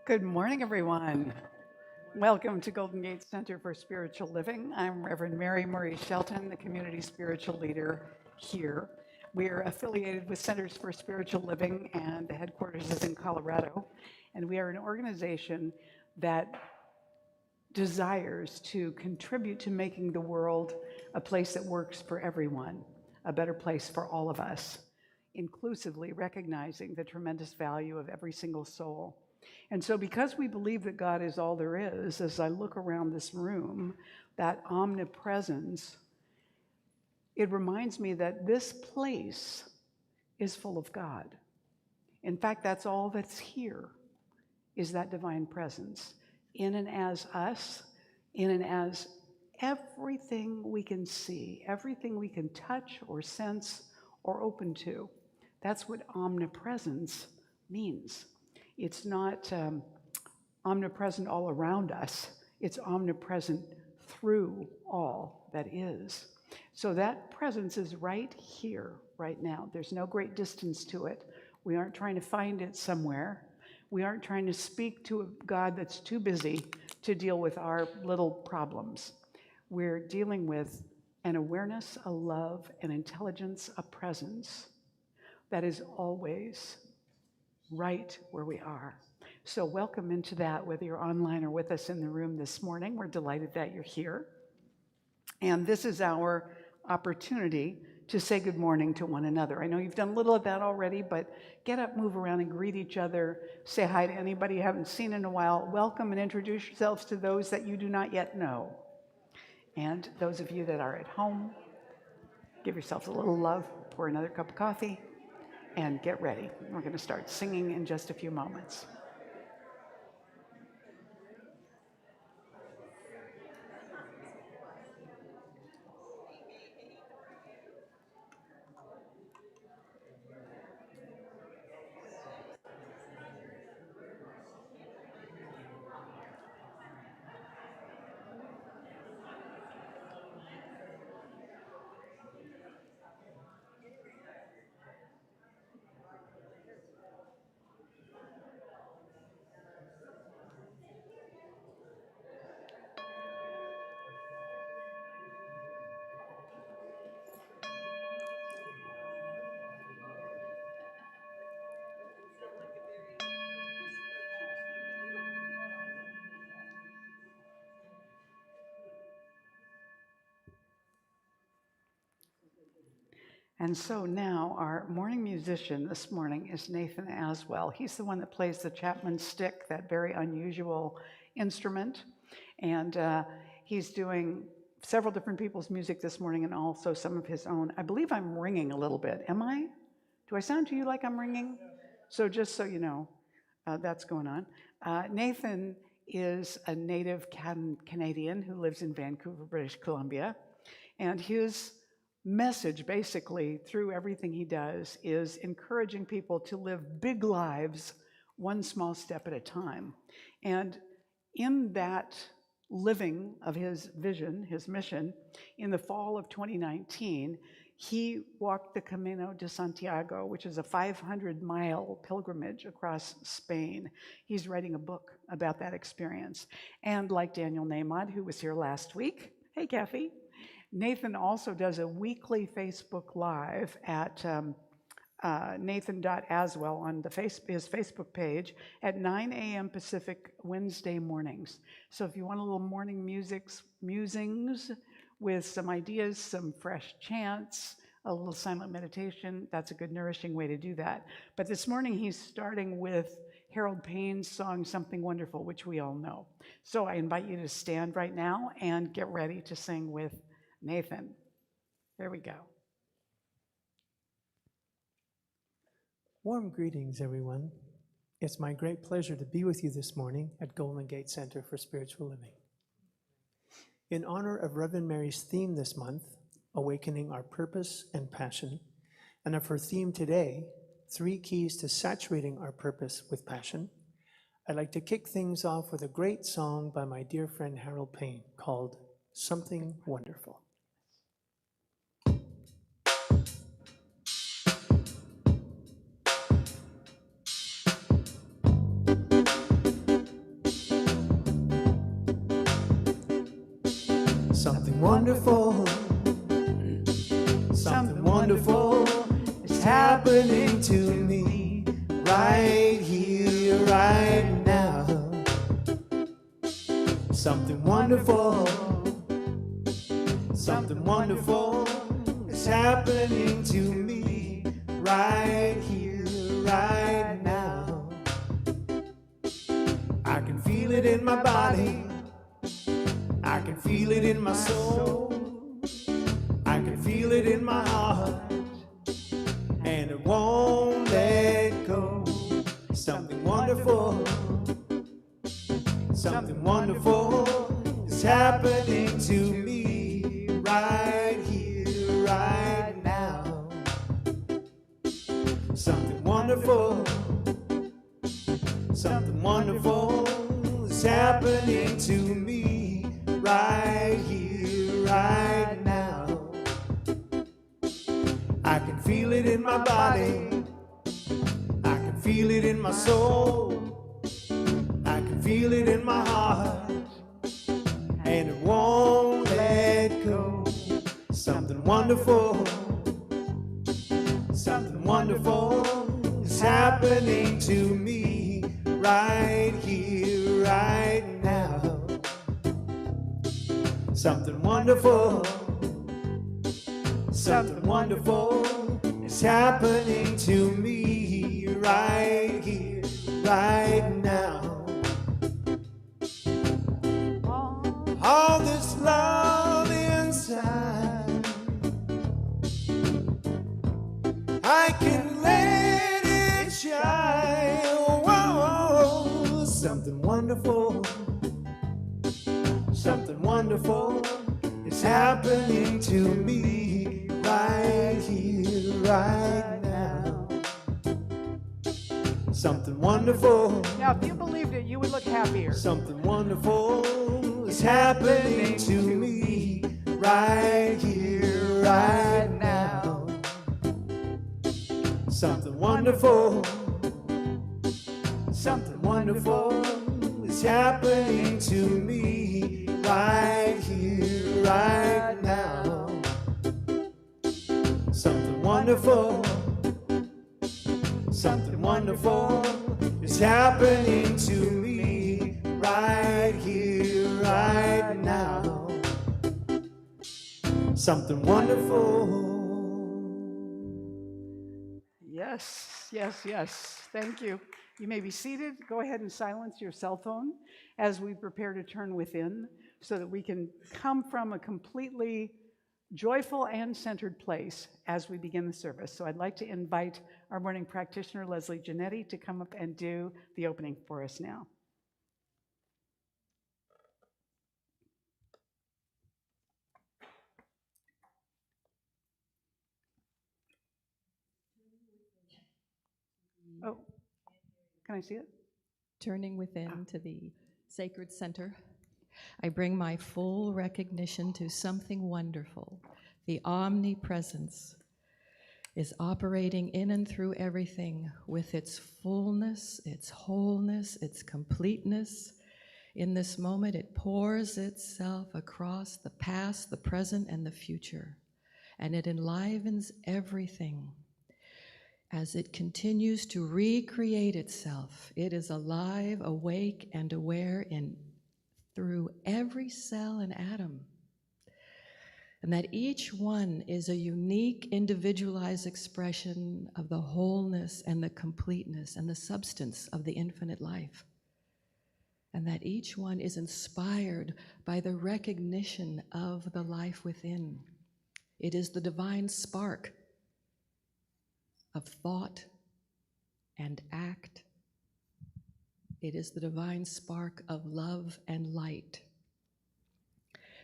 Good morning, everyone. Welcome to Golden Gate Center for Spiritual Living. I'm Reverend Mary Marie Shelton, the community spiritual leader here. We're affiliated with Centers for Spiritual Living, and the headquarters is in Colorado. And we are an organization that desires to contribute to making the world a place that works for everyone, a better place for all of us, inclusively recognizing the tremendous value of every single soul. And so, because we believe that God is all there is, as I look around this room, that omnipresence, it reminds me that this place is full of God. In fact, that's all that's here, is that divine presence in and as us, in and as everything we can see, everything we can touch or sense or open to. That's what omnipresence means. It's not omnipresent all around us, it's omnipresent through all that is. So that presence is right here, right now. There's no great distance to it. We aren't trying to find it somewhere. We aren't trying to speak to a God that's too busy to deal with our little problems. We're dealing with an awareness, a love, an intelligence, a presence that is always right where we are. So welcome into that, whether you're online or with us in the room this morning. We're delighted that you're here. And this is our opportunity to say good morning to one another. I know you've done a little of that already, but get up, move around, and greet each other. Say hi to anybody you haven't seen in a while. Welcome and introduce yourselves to those that you do not yet know. And those of you that are at home, give yourselves a little love, pour another cup of coffee, and get ready. We're going to start singing in just a few moments. And so now our morning musician this morning is Nathan Aswell. He's the one that plays the Chapman stick, that very unusual instrument. And he's doing several different people's music this morning and also some of his own. I believe I'm ringing a little bit. Am I? Do I sound to you like I'm ringing? So just so you know, that's going on. Nathan is a native Canadian who lives in Vancouver, British Columbia. And his message, basically, through everything he does, is encouraging people to live big lives one small step at a time. And in that living of his vision, his mission, in the fall of 2019, he walked the Camino de Santiago, which is a 500-mile pilgrimage across Spain. He's writing a book about that experience. And like Daniel Nahmod, who was here last week, hey, Kathy, Nathan also does a weekly Facebook Live at nathan.aswell on his Facebook page at 9 a.m. Pacific Wednesday mornings. So if you want a little morning musings with some ideas, some fresh chants, a little silent meditation, that's a good nourishing way to do that. But this morning he's starting with Harold Payne's song, Something Wonderful, which we all know. So I invite you to stand right now and get ready to sing with Nathan. There we go. Warm greetings, everyone. It's my great pleasure to be with you this morning at Golden Gate Center for Spiritual Living. In honor of Reverend Mary's theme this month, Awakening Our Purpose and Passion, and of her theme today, 3 Keys to Saturating Our Purpose with Passion, I'd like to kick things off with a great song by my dear friend Harold Payne called Something Wonderful. wonderful, something wonderful is happening to me right here, right now. Something wonderful, something wonderful is happening to me right here, right now. I can feel it in my body, I can feel it in my soul, I can feel it in my heart, and it won't let go. Something wonderful, something wonderful is happening to me right here, right now. Something wonderful, something wonderful is happening to me right here, right now. I can feel it in my body, I can feel it in my soul, I can feel it in my heart, and it won't let go. Something wonderful, something wonderful is happening to me right here, right now. Something wonderful, something wonderful is happening to me right here, right now. All this love inside, I can let it shine. Whoa, something wonderful, something wonderful is happening to me right here, right now. Something wonderful. Now, if you believed it, you would look happier. Something wonderful is happening to me right here, right now. Something wonderful, something wonderful is happening to me right here, right now. Something wonderful, something wonderful is happening to me right here, right now. Something wonderful. Yes, yes, yes. Thank you. You may be seated. Go ahead and silence your cell phone as we prepare to turn within so that we can come from a completely joyful and centered place as we begin the service. So I'd like to invite our morning practitioner, Leslie Giannetti, to come up and do the opening for us now. Oh, can I see it? Turning within to the sacred center, I bring my full recognition to something wonderful. The omnipresence is operating in and through everything with its fullness, its wholeness, its completeness. In this moment, it pours itself across the past, the present, and the future, and it enlivens everything. As it continues to recreate itself, it is alive, awake, and aware through every cell and atom. And that each one is a unique, individualized expression of the wholeness and the completeness and the substance of the infinite life. And that each one is inspired by the recognition of the life within. It is the divine spark of thought and act. It is the divine spark of love and light.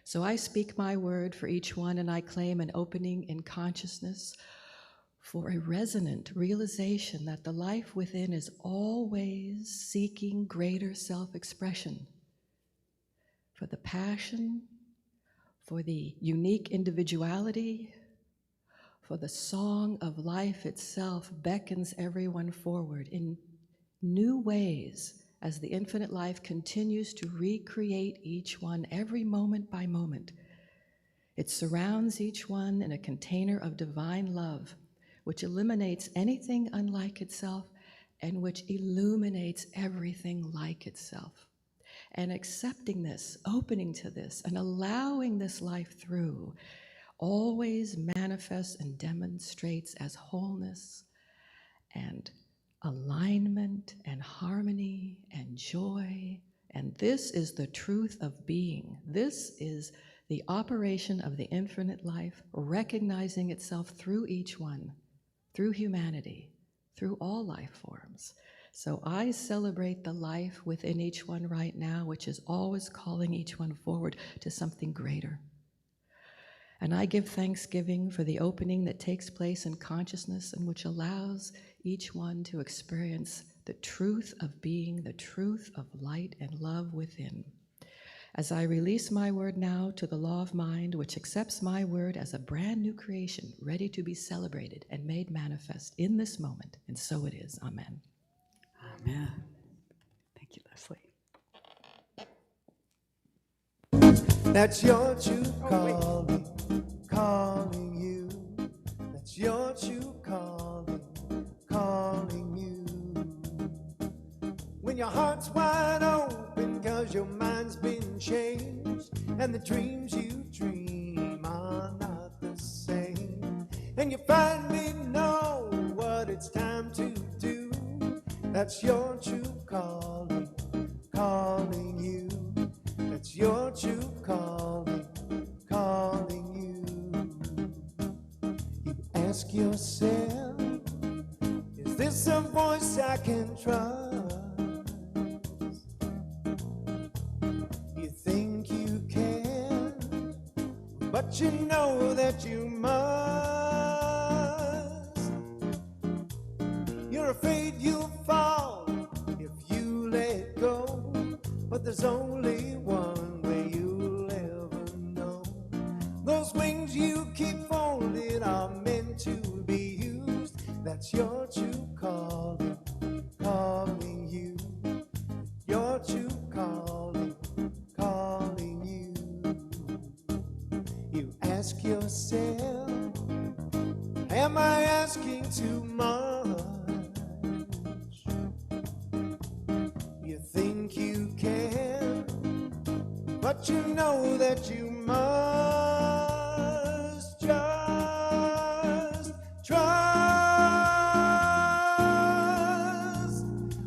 So I speak my word for each one, and I claim an opening in consciousness for a resonant realization that the life within is always seeking greater self-expression, for the passion, for the unique individuality, for the song of life itself beckons everyone forward in new ways as the infinite life continues to recreate each one every moment by moment. It surrounds each one in a container of divine love, which eliminates anything unlike itself and which illuminates everything like itself. And accepting this, opening to this, and allowing this life through always manifests and demonstrates as wholeness and alignment and harmony and joy. And this is the truth of being. This is the operation of the infinite life, recognizing itself through each one, through humanity, through all life forms. So I celebrate the life within each one right now, which is always calling each one forward to something greater. And I give thanksgiving for the opening that takes place in consciousness and which allows each one to experience the truth of being, the truth of light and love within. As I release my word now to the law of mind, which accepts my word as a brand new creation, ready to be celebrated and made manifest in this moment, and so it is. Amen. Amen. Thank you, Leslie. That's your true calling, calling you. That's your true calling, calling you. When your heart's wide open, 'cause your mind's been changed, and the dreams you dream are not the same. And you finally know what it's time to do. That's your true calling, calling you. That's your true calling, calling you. You ask yourself, is this a voice I can trust? You think you can, but you know that you must. You're afraid you'll fall if you let go, but there's only one way you'll ever know. Those wings you keep folded are meant to be used. That's your true calling, calling you. Your true calling, calling you. You ask yourself, am I asking too much? You think you can, but you know that you must just trust.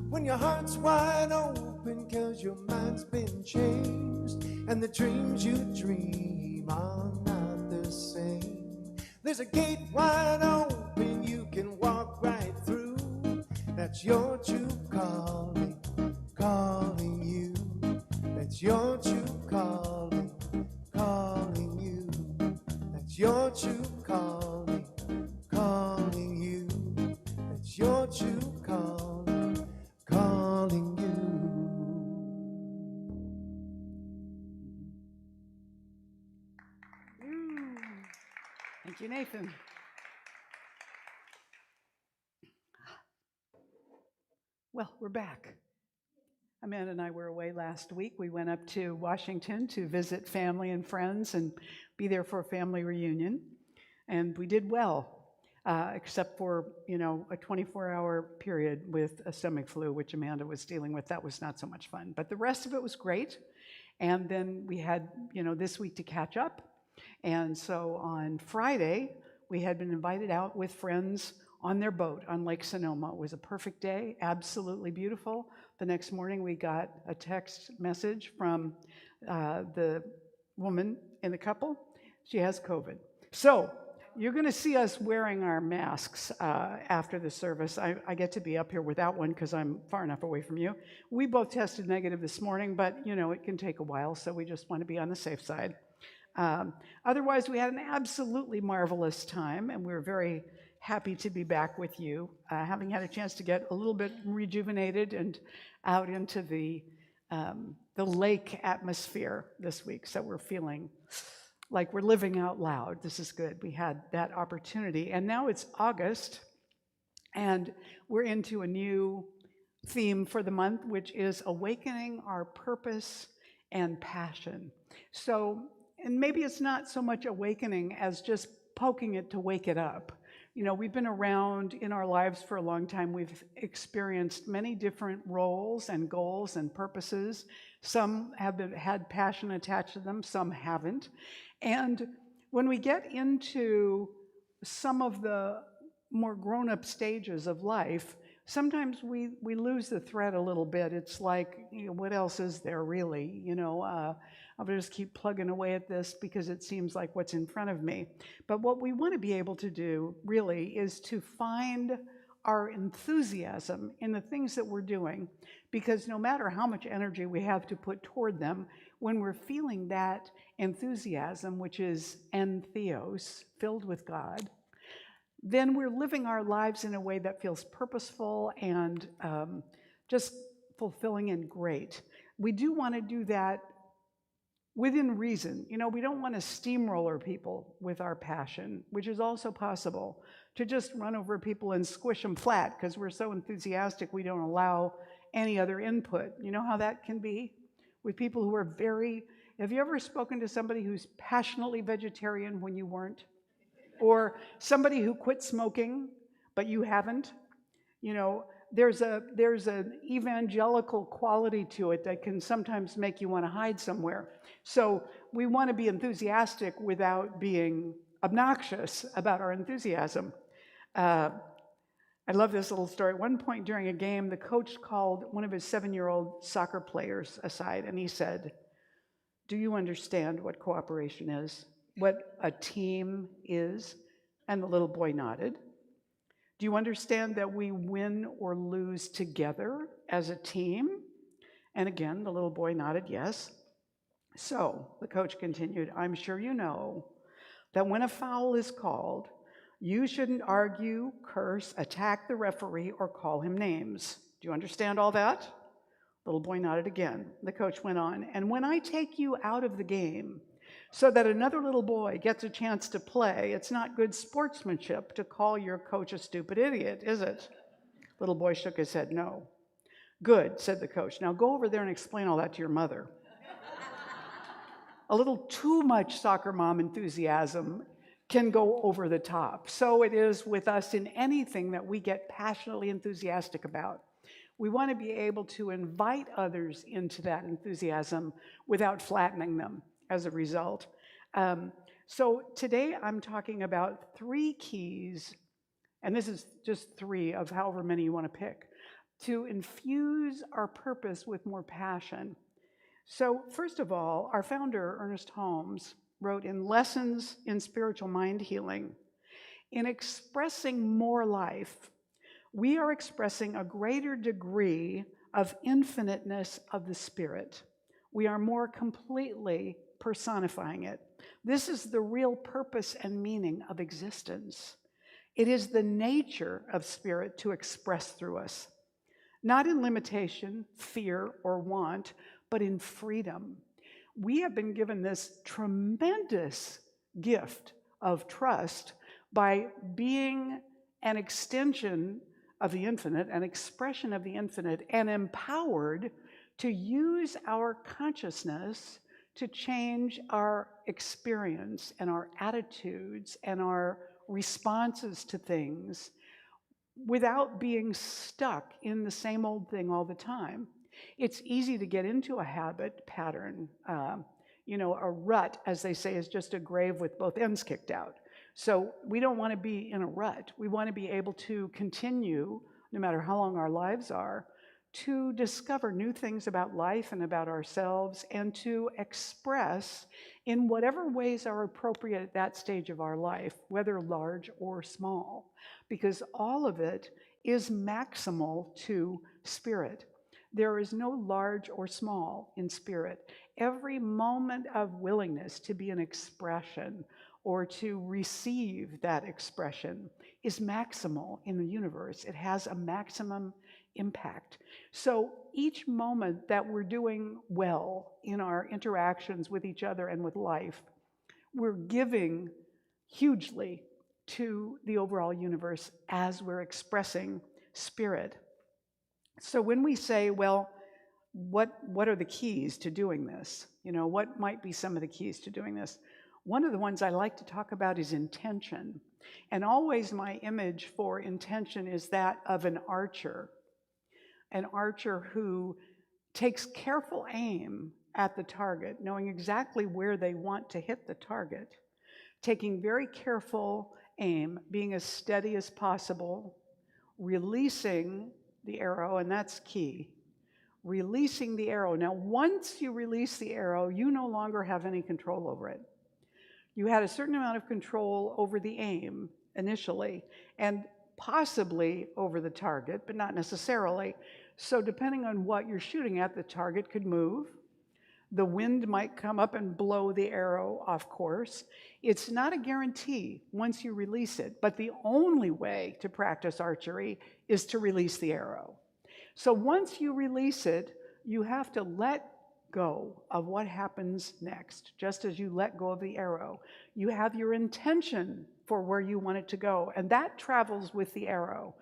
When your heart's wide open, 'cause your mind's been changed, and the dreams you dream are not the same. There's a gate wide open you can walk right through. That's your true calling, calling you. That's your true calling, calling you. That's your true calling, calling you. That's your true calling, calling you. Thank you, Nathan. Well, we're back. Amanda and I were away last week. We went up to Washington to visit family and friends and be there for a family reunion. And we did well, except for, a 24-hour period with a stomach flu, which Amanda was dealing with. That was not so much fun. But the rest of it was great. And then we had, this week to catch up. And so on Friday, we had been invited out with friends on their boat on Lake Sonoma. It was a perfect day, absolutely beautiful. The next morning, we got a text message from the woman in the couple. She has COVID. So you're going to see us wearing our masks after the service. I get to be up here without one because I'm far enough away from you. We both tested negative this morning, but, it can take a while, so we just want to be on the safe side. Otherwise, we had an absolutely marvelous time, and we're very happy to be back with you, having had a chance to get a little bit rejuvenated and out into the lake atmosphere this week. So we're feeling like we're living out loud. This is good. We had that opportunity. And now it's August, and we're into a new theme for the month, which is awakening our purpose and passion. So and maybe it's not so much awakening as just poking it to wake it up. You know, we've been around in our lives for a long time. We've experienced many different roles and goals and purposes. Some have had passion attached to them, some haven't. And when we get into some of the more grown-up stages of life, sometimes we lose the thread a little bit. It's like, you know, what else is there really? You know, I'll just keep plugging away at this because it seems like what's in front of me. But what we want to be able to do really is to find our enthusiasm in the things that we're doing, because no matter how much energy we have to put toward them, when we're feeling that enthusiasm, which is entheos, filled with God, then we're living our lives in a way that feels purposeful and just fulfilling and great. We do want to do that within reason. You know, we don't want to steamroller people with our passion, which is also possible, to just run over people and squish them flat because we're so enthusiastic we don't allow any other input. You know how that can be with people who are very... Have you ever spoken to somebody who's passionately vegetarian when you weren't? Or somebody who quit smoking, but you haven't? You know, there's an evangelical quality to it that can sometimes make you want to hide somewhere. So we want to be enthusiastic without being obnoxious about our enthusiasm. I love this little story. At one point during a game, the coach called one of his 7-year-old soccer players aside, and he said, "Do you understand what cooperation is? What a team is?" And the little boy nodded. "Do you understand that we win or lose together as a team?" And again, the little boy nodded yes. "So," the coach continued, "I'm sure you know that when a foul is called, you shouldn't argue, curse, attack the referee, or call him names. Do you understand all that?" Little boy nodded again. The coach went on, "And when I take you out of the game so that another little boy gets a chance to play, it's not good sportsmanship to call your coach a stupid idiot, is it?" Little boy shook his head, "No." "Good," said the coach. "Now go over there and explain all that to your mother." A little too much soccer mom enthusiasm can go over the top. So it is with us in anything that we get passionately enthusiastic about. We want to be able to invite others into that enthusiasm without flattening them as a result. So today I'm talking about 3 keys, and this is just 3 of however many you want to pick, to infuse our purpose with more passion. So first of all, our founder, Ernest Holmes, wrote in Lessons in Spiritual Mind Healing, "In expressing more life, we are expressing a greater degree of infiniteness of the Spirit. We are more completely personifying it. This is the real purpose and meaning of existence. It is the nature of Spirit to express through us, not in limitation, fear, or want, but in freedom. We have been given this tremendous gift of trust by being an extension of the infinite, an expression of the infinite, and empowered to use our consciousness to change our experience and our attitudes and our responses to things without being stuck in the same old thing all the time. It's easy to get into a habit pattern. A rut, as they say, is just a grave with both ends kicked out. So we don't want to be in a rut. We want to be able to continue, no matter how long our lives are, to discover new things about life and about ourselves, and to express in whatever ways are appropriate at that stage of our life, whether large or small, because all of it is maximal to Spirit. There is no large or small in Spirit. Every moment of willingness to be an expression or to receive that expression is maximal in the universe. It has a maximum impact. So each moment that we're doing well in our interactions with each other and with life, we're giving hugely to the overall universe as we're expressing Spirit. So when we say, well, what are the keys to doing this? What might be some of the keys to doing this? One of the ones I like to talk about is intention. And always my image for intention is that of an archer who takes careful aim at the target, knowing exactly where they want to hit the target, taking very careful aim, being as steady as possible, releasing the arrow, and that's key. Releasing the arrow. Now, once you release the arrow, you no longer have any control over it. You had a certain amount of control over the aim initially, and possibly over the target, but not necessarily. So depending on what you're shooting at, the target could move. The wind might come up and blow the arrow off course. It's not a guarantee once you release it, but the only way to practice archery is to release the arrow. So once you release it, you have to let go of what happens next, just as you let go of the arrow. You have your intention for where you want it to go, and that travels with the arrow.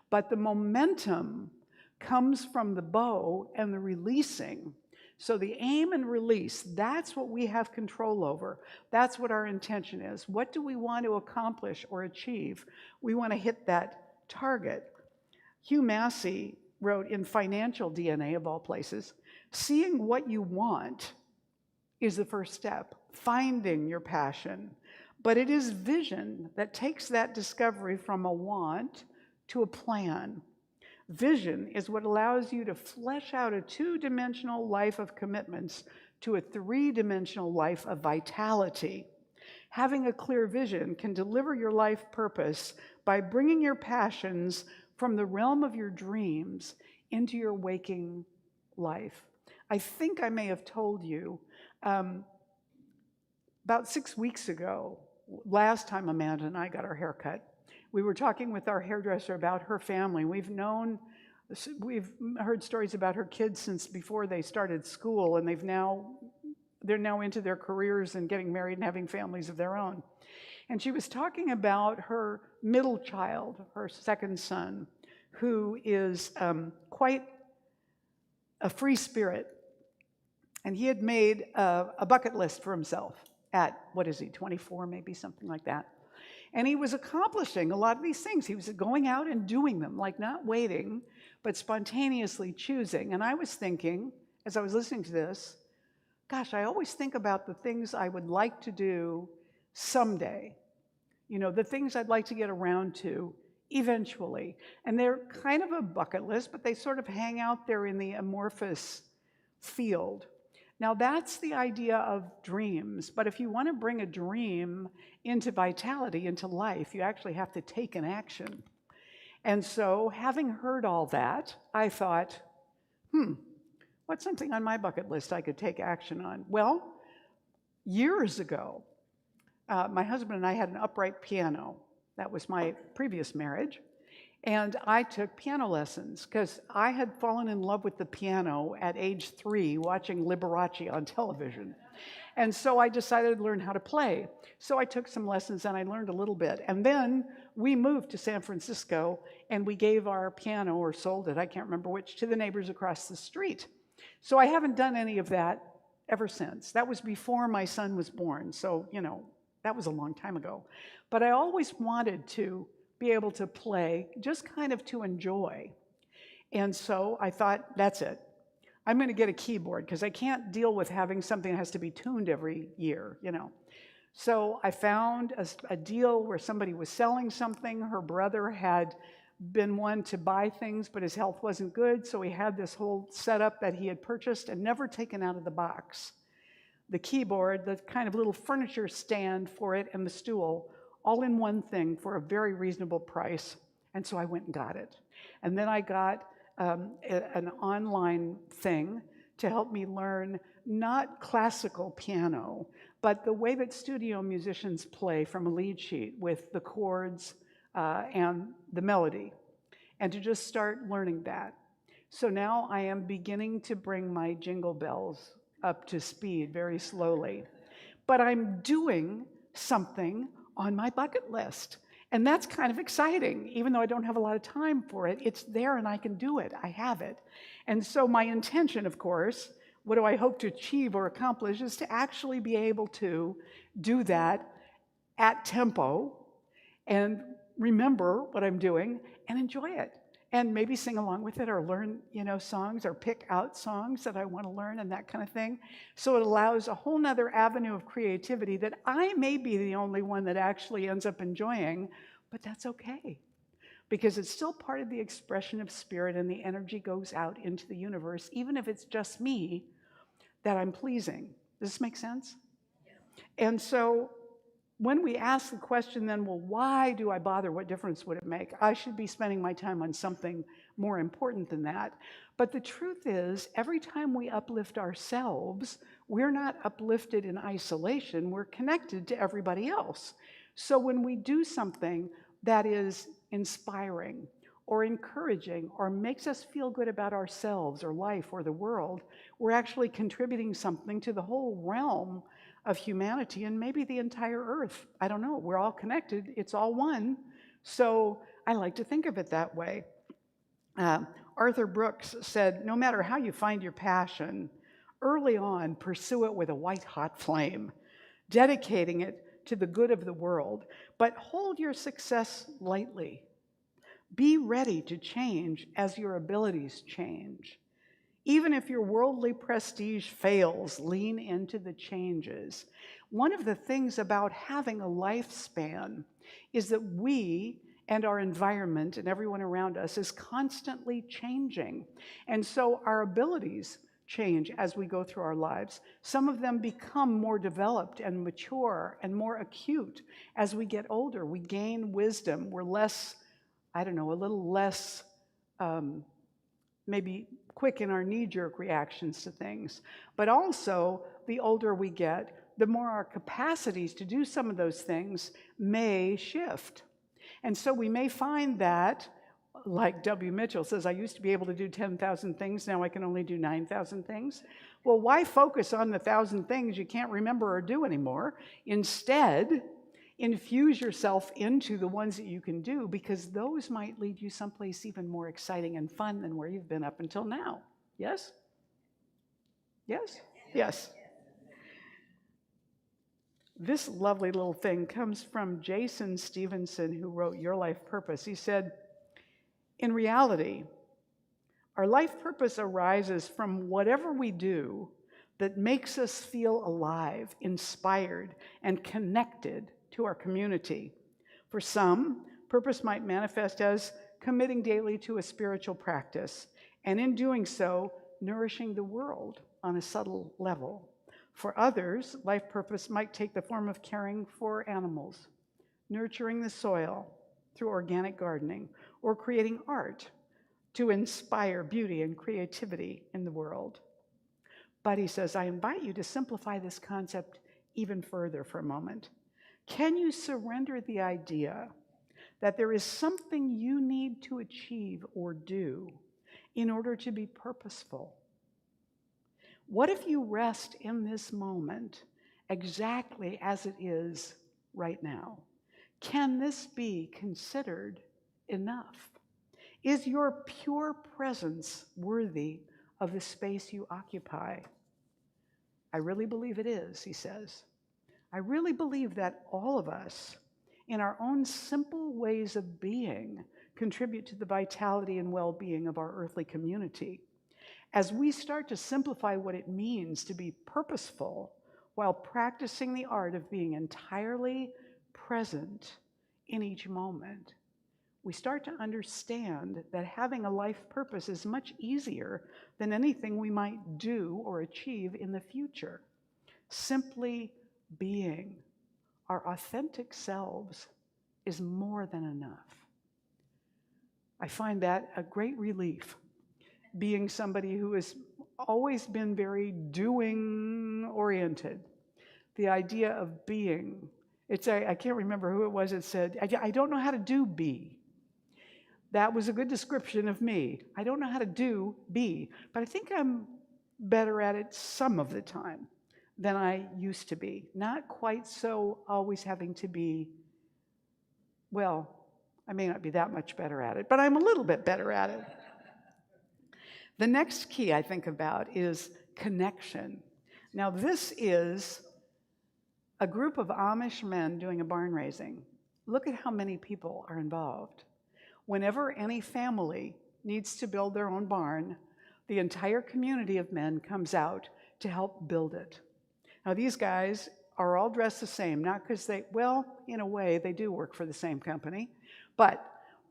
But the momentum comes from the bow and the releasing. So the aim and release, that's what we have control over. That's what our intention is. What do we want to accomplish or achieve? We want to hit that target. Hugh Massey wrote in Financial DNA, of all places, seeing what you want is the first step, finding your passion. But it is vision that takes that discovery from a want to a plan. Vision is what allows you to flesh out a two-dimensional life of commitments to a three-dimensional life of vitality. Having a clear vision can deliver your life purpose by bringing your passions from the realm of your dreams into your waking life. I think I may have told you about 6 weeks ago, last time Amanda and I got our hair cut, we were talking with our hairdresser about her family. We've heard stories about her kids since before they started school, and they're now into their careers and getting married and having families of their own. And she was talking about her middle child, her second son, who is quite a free spirit. And he had made a bucket list for himself at, 24 maybe, something like that. And he was accomplishing a lot of these things. He was going out and doing them, like not waiting, but spontaneously choosing. And I was thinking, as I was listening to this, gosh, I always think about the things I would like to do someday. The things I'd like to get around to eventually. And they're kind of a bucket list, but they sort of hang out there in the amorphous field. Now, that's the idea of dreams, but if you want to bring a dream into vitality, into life, you actually have to take an action. And so, having heard all that, I thought, what's something on my bucket list I could take action on? Well, years ago, my husband and I had an upright piano. That was my previous marriage. And I took piano lessons because I had fallen in love with the piano at age 3 watching Liberace on television. And so I decided to learn how to play. So I took some lessons and I learned a little bit. And then we moved to San Francisco and we gave our piano, or sold it, I can't remember which, to the neighbors across the street. So I haven't done any of that ever since. That was before my son was born. So, that was a long time ago. But I always wanted to be able to play, just kind of to enjoy. And so I thought, that's it. I'm going to get a keyboard because I can't deal with having something that has to be tuned every year, So I found a deal where somebody was selling something. Her brother had been one to buy things, but his health wasn't good, so he had this whole setup that he had purchased and never taken out of the box. The keyboard, the kind of little furniture stand for it, and the stool, all in one thing for a very reasonable price. And so I went and got it. And then I got an online thing to help me learn not classical piano, but the way that studio musicians play from a lead sheet with the chords and the melody, and to just start learning that. So now I am beginning to bring my jingle bells up to speed very slowly. But I'm doing something on my bucket list. And that's kind of exciting. Even though I don't have a lot of time for it, it's there and I can do it. I have it. And so my intention, of course, what do I hope to achieve or accomplish, is to actually be able to do that at tempo and remember what I'm doing and enjoy it. And maybe sing along with it or learn, songs or pick out songs that I want to learn and that kind of thing. So it allows a whole nother avenue of creativity that I may be the only one that actually ends up enjoying, but that's okay. Because it's still part of the expression of spirit and the energy goes out into the universe, even if it's just me that I'm pleasing. Does this make sense? And so when we ask the question then, well, why do I bother? What difference would it make? I should be spending my time on something more important than that. But the truth is, every time we uplift ourselves, we're not uplifted in isolation. We're connected to everybody else. So when we do something that is inspiring or encouraging or makes us feel good about ourselves or life or the world, we're actually contributing something to the whole realm of humanity and maybe the entire earth. I don't know. We're all connected. It's all one. So I like to think of it that way. Arthur Brooks said, no matter how you find your passion, early on, pursue it with a white-hot flame, dedicating it to the good of the world. But hold your success lightly. Be ready to change as your abilities change. Even if your worldly prestige fails, lean into the changes. One of the things about having a lifespan is that we and our environment and everyone around us is constantly changing. And so our abilities change as we go through our lives. Some of them become more developed and mature and more acute as we get older. We gain wisdom. We're less, a little less maybe quick in our knee-jerk reactions to things. But also, the older we get, the more our capacities to do some of those things may shift. And so we may find that, like W. Mitchell says, I used to be able to do 10,000 things, now I can only do 9,000 things. Well, why focus on the 1,000 things you can't remember or do anymore? Instead, infuse yourself into the ones that you can do, because those might lead you someplace even more exciting and fun than where you've been up until now. Yes? Yes? Yes. This lovely little thing comes from Jason Stevenson, who wrote Your Life Purpose. He said, in reality, our life purpose arises from whatever we do that makes us feel alive, inspired, and connected to our community. For some, purpose might manifest as committing daily to a spiritual practice, and in doing so, nourishing the world on a subtle level. For others, life purpose might take the form of caring for animals, nurturing the soil through organic gardening, or creating art to inspire beauty and creativity in the world. But he says, I invite you to simplify this concept even further for a moment. Can you surrender the idea that there is something you need to achieve or do in order to be purposeful? What if you rest in this moment exactly as it is right now? Can this be considered enough? Is your pure presence worthy of the space you occupy? I really believe it is, he says. I really believe that all of us, in our own simple ways of being, contribute to the vitality and well-being of our earthly community. As we start to simplify what it means to be purposeful while practicing the art of being entirely present in each moment, we start to understand that having a life purpose is much easier than anything we might do or achieve in the future. Simply being our authentic selves is more than enough. I find that a great relief, being somebody who has always been very doing-oriented. The idea of being, I can't remember who it was that said, I don't know how to do be. That was a good description of me. I don't know how to do be, but I think I'm better at it some of the time than I used to be. Not quite so always having to be Well, I may not be that much better at it, but I'm a little bit better at it. The next key I think about is connection. Now, this is a group of Amish men doing a barn raising. Look at how many people are involved. Whenever any family needs to build their own barn, the entire community of men comes out to help build it. Now, these guys are all dressed the same, not because they, well, in a way, they do work for the same company, but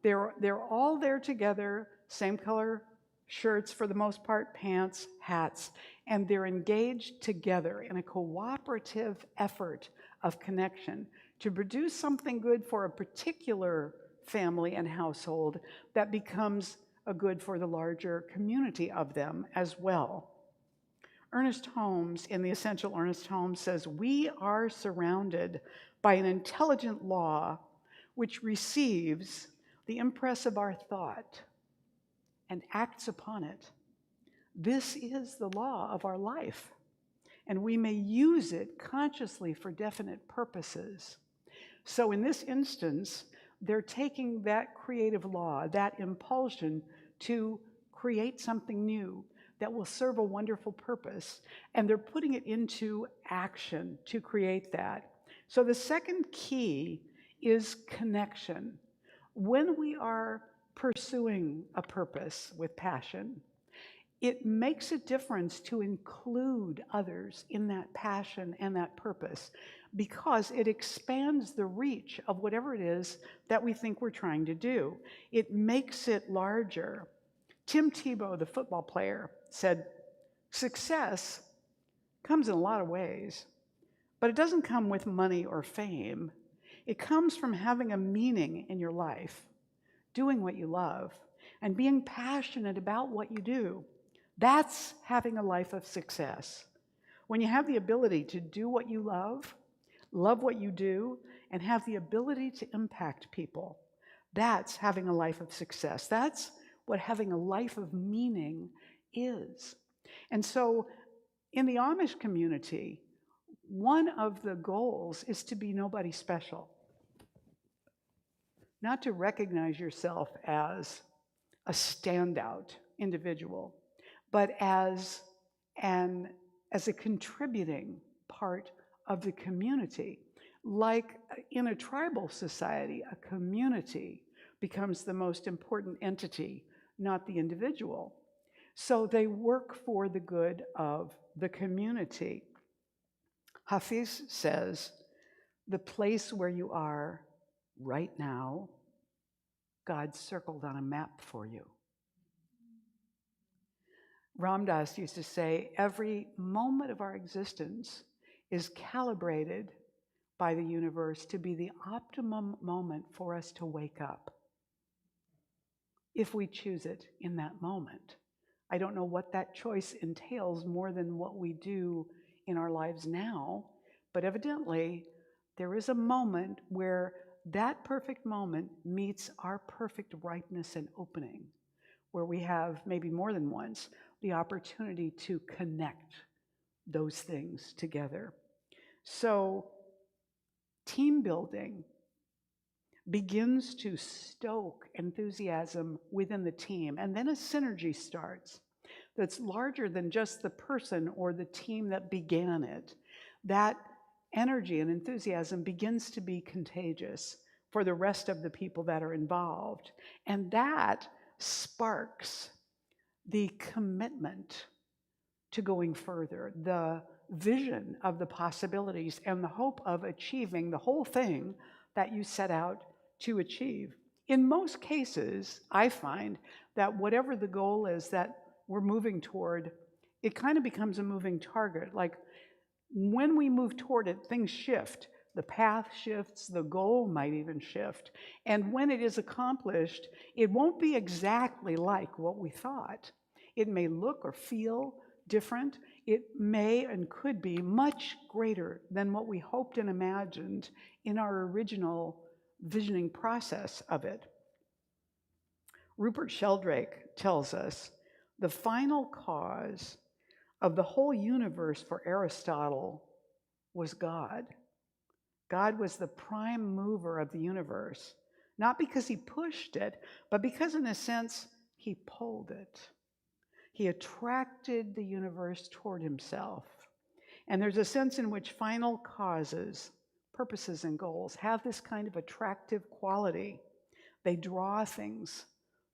they're all there together, same color shirts for the most part, pants, hats, and they're engaged together in a cooperative effort of connection to produce something good for a particular family and household that becomes a good for the larger community of them as well. Ernest Holmes, in The Essential Ernest Holmes, says, "We are surrounded by an intelligent law which receives the impress of our thought and acts upon it. This is the law of our life, and we may use it consciously for definite purposes." So in this instance, they're taking that creative law, that impulsion to create something new that will serve a wonderful purpose, and they're putting it into action to create that. So the second key is connection. When we are pursuing a purpose with passion, it makes a difference to include others in that passion and that purpose, because it expands the reach of whatever it is that we think we're trying to do. It makes it larger. Tim Tebow, the football player, said, "Success comes in a lot of ways, but it doesn't come with money or fame. It comes from having a meaning in your life, doing what you love, and being passionate about what you do. That's having a life of success. When you have the ability to do what you love what you do, and have the ability to impact people, that's having a life of success. That's what having a life of meaning is." And so in the Amish community, one of the goals is to be nobody special. Not to recognize yourself as a standout individual, but as a contributing part of the community. Like in a tribal society, a community becomes the most important entity, not the individual. So they work for the good of the community. Hafiz says, "The place where you are right now, God circled on a map for you." Ram Dass used to say, "Every moment of our existence is calibrated by the universe to be the optimum moment for us to wake up, if we choose it in that moment." I don't know what that choice entails more than what we do in our lives now, but evidently there is a moment where that perfect moment meets our perfect ripeness and opening, where we have, maybe more than once, the opportunity to connect those things together. So team building begins to stoke enthusiasm within the team, and then a synergy starts that's larger than just the person or the team that began it. That energy and enthusiasm begins to be contagious for the rest of the people that are involved, and that sparks the commitment to going further, the vision of the possibilities, and the hope of achieving the whole thing that you set out to achieve. In most cases, I find that whatever the goal is that we're moving toward, it kind of becomes a moving target. Like when we move toward it, things shift. The path shifts, the goal might even shift. And when it is accomplished, it won't be exactly like what we thought. It may look or feel different. It may and could be much greater than what we hoped and imagined in our original visioning process of it. Rupert Sheldrake tells us the final cause of the whole universe for Aristotle was God. God was the prime mover of the universe. Not because he pushed it, but because in a sense, he pulled it. He attracted the universe toward himself. And there's a sense in which final causes, purposes, and goals have this kind of attractive quality. They draw things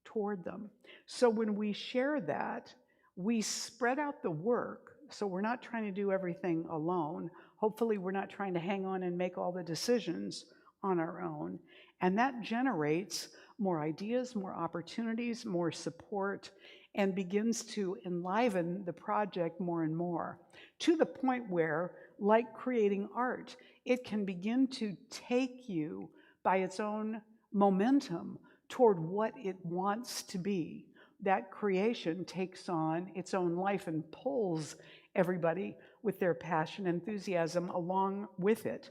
toward them. So when we share that, we spread out the work. So we're not trying to do everything alone. Hopefully we're not trying to hang on and make all the decisions on our own. And that generates more ideas, more opportunities, more support, and begins to enliven the project more and more, to the point where, like creating art, it can begin to take you by its own momentum toward what it wants to be. That creation takes on its own life and pulls everybody with their passion and enthusiasm along with it.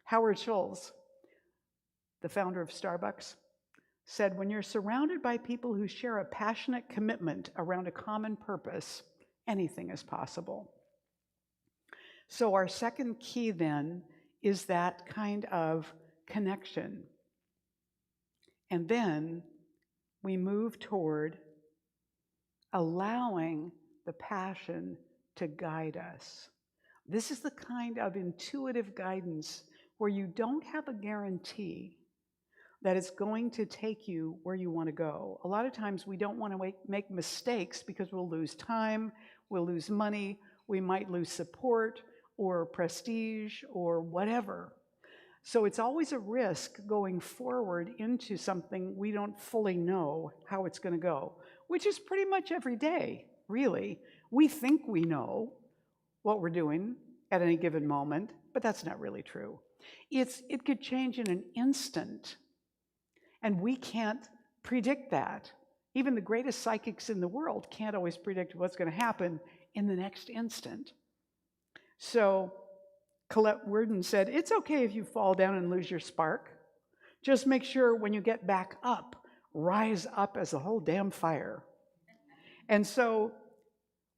Howard Schultz, the founder of Starbucks, said, when you're surrounded by people who share a passionate commitment around a common purpose, anything is possible. So our second key then is that kind of connection. And then we move toward allowing the passion to guide us. This is the kind of intuitive guidance where you don't have a guarantee that it's going to take you where you want to go. A lot of times we don't want to make mistakes because we'll lose time, we'll lose money, we might lose support or prestige or whatever. So it's always a risk going forward into something we don't fully know how it's going to go, which is pretty much every day, really. We think we know what we're doing at any given moment, but that's not really true. It could change in an instant, and we can't predict that. Even the greatest psychics in the world can't always predict what's going to happen in the next instant. So Colette Worden said, it's okay if you fall down and lose your spark. Just make sure when you get back up, rise up as a whole damn fire. And so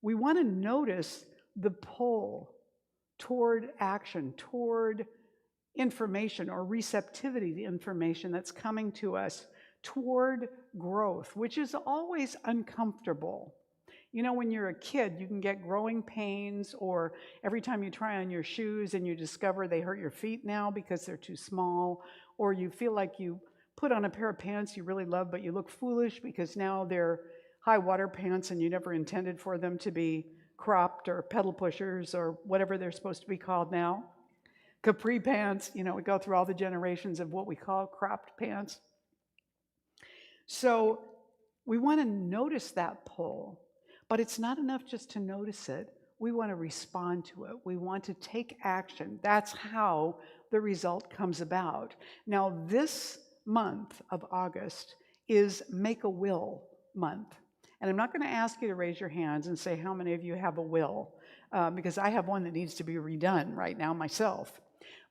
we want to notice the pull toward action, toward information or receptivity to information that's coming to us, toward growth, which is always uncomfortable. You know, when you're a kid, you can get growing pains, or every time you try on your shoes and you discover they hurt your feet now because they're too small, or you feel like you put on a pair of pants you really love, but you look foolish because now they're high water pants and you never intended for them to be cropped or pedal pushers or whatever they're supposed to be called now. Capri pants, you know, we go through all the generations of what we call cropped pants. So we want to notice that pull, but it's not enough just to notice it. We want to respond to it. We want to take action. That's how the result comes about. Now, this month of August is Make a Will month. And I'm not going to ask you to raise your hands and say how many of you have a will, because I have one that needs to be redone right now myself.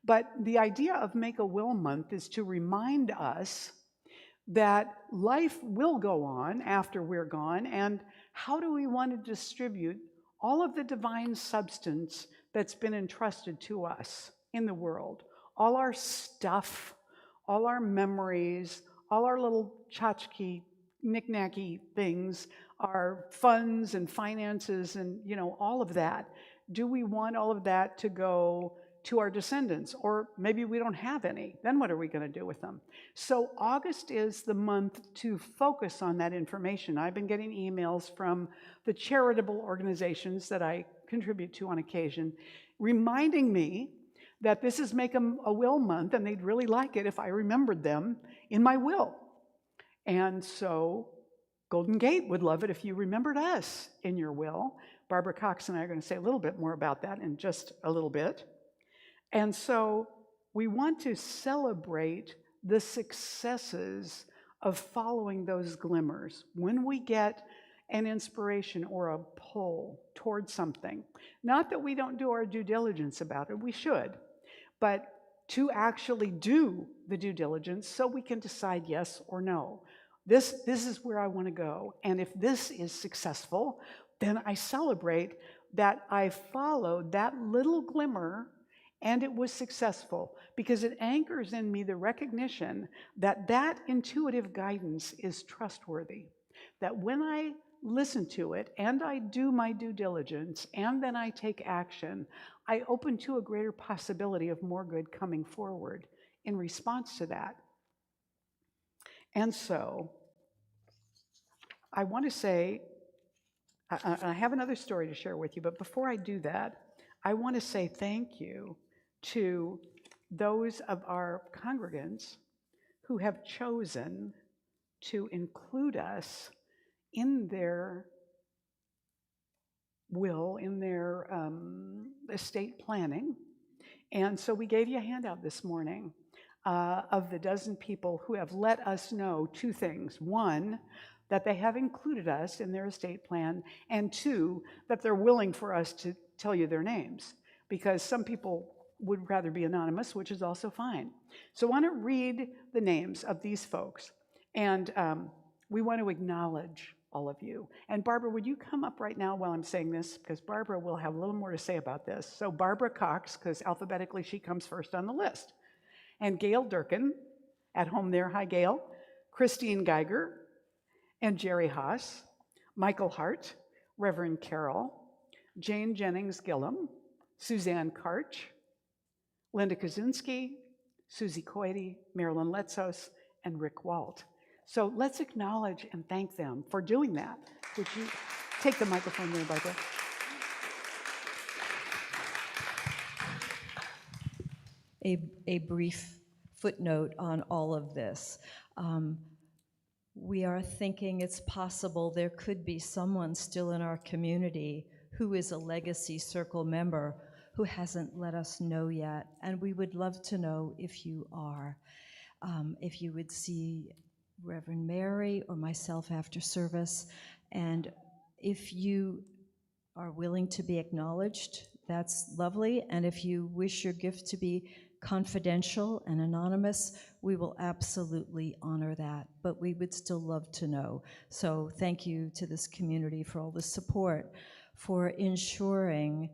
But the idea of Make a Will month is to remind us that life will go on after we're gone, and how do we want to distribute all of the divine substance that's been entrusted to us in the world, all our stuff, all our memories, all our little tchotchke, knick-knacky things, our funds and finances and, you know, all of that. Do we want all of that to go to our descendants? Or maybe we don't have any. Then what are we going to do with them? So August is the month to focus on that information. I've been getting emails from the charitable organizations that I contribute to on occasion, reminding me that this is Make a Will month, and they'd really like it if I remembered them in my will. And so Golden Gate would love it if you remembered us in your will. Barbara Cox and I are going to say a little bit more about that in just a little bit. And so we want to celebrate the successes of following those glimmers. When we get an inspiration or a pull towards something, not that we don't do our due diligence about it, we should, but to actually do the due diligence so we can decide yes or no. This is where I want to go. And if this is successful, then I celebrate that I followed that little glimmer And it was successful because it anchors in me the recognition that that intuitive guidance is trustworthy. That when I listen to it and I do my due diligence and then I take action, I open to a greater possibility of more good coming forward in response to that. And so I want to say, I have another story to share with you, but before I do that, I want to say thank you to those of our congregants who have chosen to include us in their will, in their estate planning. And so we gave you a handout this morning of the dozen people who have let us know two things. One, that they have included us in their estate plan, and two, that they're willing for us to tell you their names, because some people would rather be anonymous, which is also fine. So I want to read the names of these folks, and we want to acknowledge all of you. And Barbara, would you come up right now while I'm saying this? Because Barbara will have a little more to say about this. So Barbara Cox, because alphabetically she comes first on the list. And Gail Durkin, at home there, hi Gail. Christine Geiger, and Jerry Haas, Michael Hart, Reverend Carroll, Jane Jennings Gillum, Suzanne Karch, Linda Kaczynski, Susie Coity, Marilyn Letzos, and Rick Walt. So let's acknowledge and thank them for doing that. Would you take the microphone there, Barbara? A brief footnote on all of this. We are thinking it's possible there could be someone still in our community who is a Legacy Circle member who hasn't let us know yet, and we would love to know if you are. If you would see Reverend Mary or myself after service, and if you are willing to be acknowledged, that's lovely, and if you wish your gift to be confidential and anonymous, we will absolutely honor that, but we would still love to know. So thank you to this community for all the support, for ensuring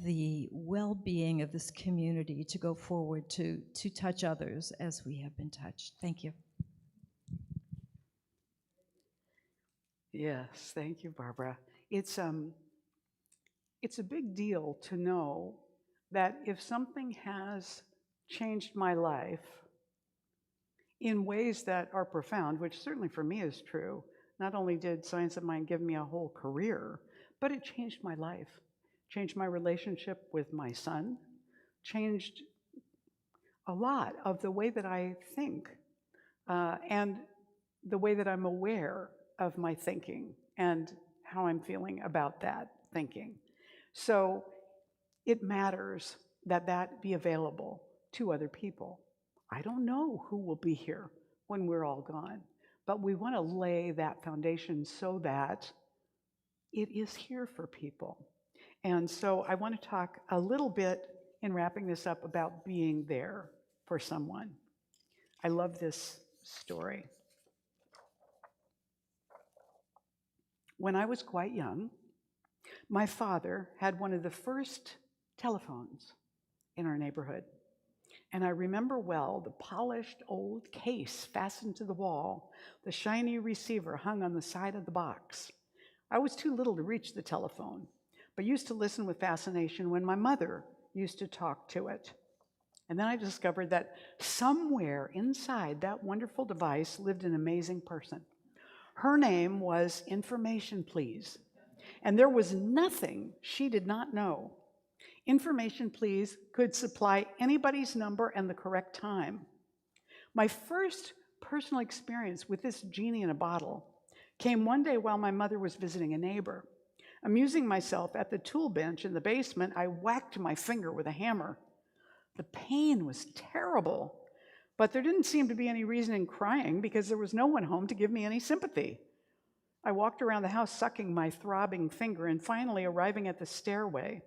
the well-being of this community to go forward to touch others as we have been touched. Thank you. Yes, thank you, Barbara. It's a big deal to know that if something has changed my life in ways that are profound, which certainly for me is true, not only did Science of Mind give me a whole career, but it changed my life, changed my relationship with my son, changed a lot of the way that I think and the way that I'm aware of my thinking and how I'm feeling about that thinking. So it matters that that be available to other people. I don't know who will be here when we're all gone, but we want to lay that foundation so that it is here for people. And so I want to talk a little bit in wrapping this up about being there for someone. I love this story. When I was quite young, my father had one of the first telephones in our neighborhood. And I remember well the polished old case fastened to the wall, the shiny receiver hung on the side of the box. I was too little to reach the telephone, but used to listen with fascination when my mother used to talk to it. And then I discovered that somewhere inside that wonderful device lived an amazing person. Her name was Information Please, and there was nothing she did not know. Information Please could supply anybody's number and the correct time. My first personal experience with this genie in a bottle came one day while my mother was visiting a neighbor. Amusing myself at the tool bench in the basement, I whacked my finger with a hammer. The pain was terrible, but there didn't seem to be any reason in crying because there was no one home to give me any sympathy. I walked around the house sucking my throbbing finger and finally arriving at the stairway.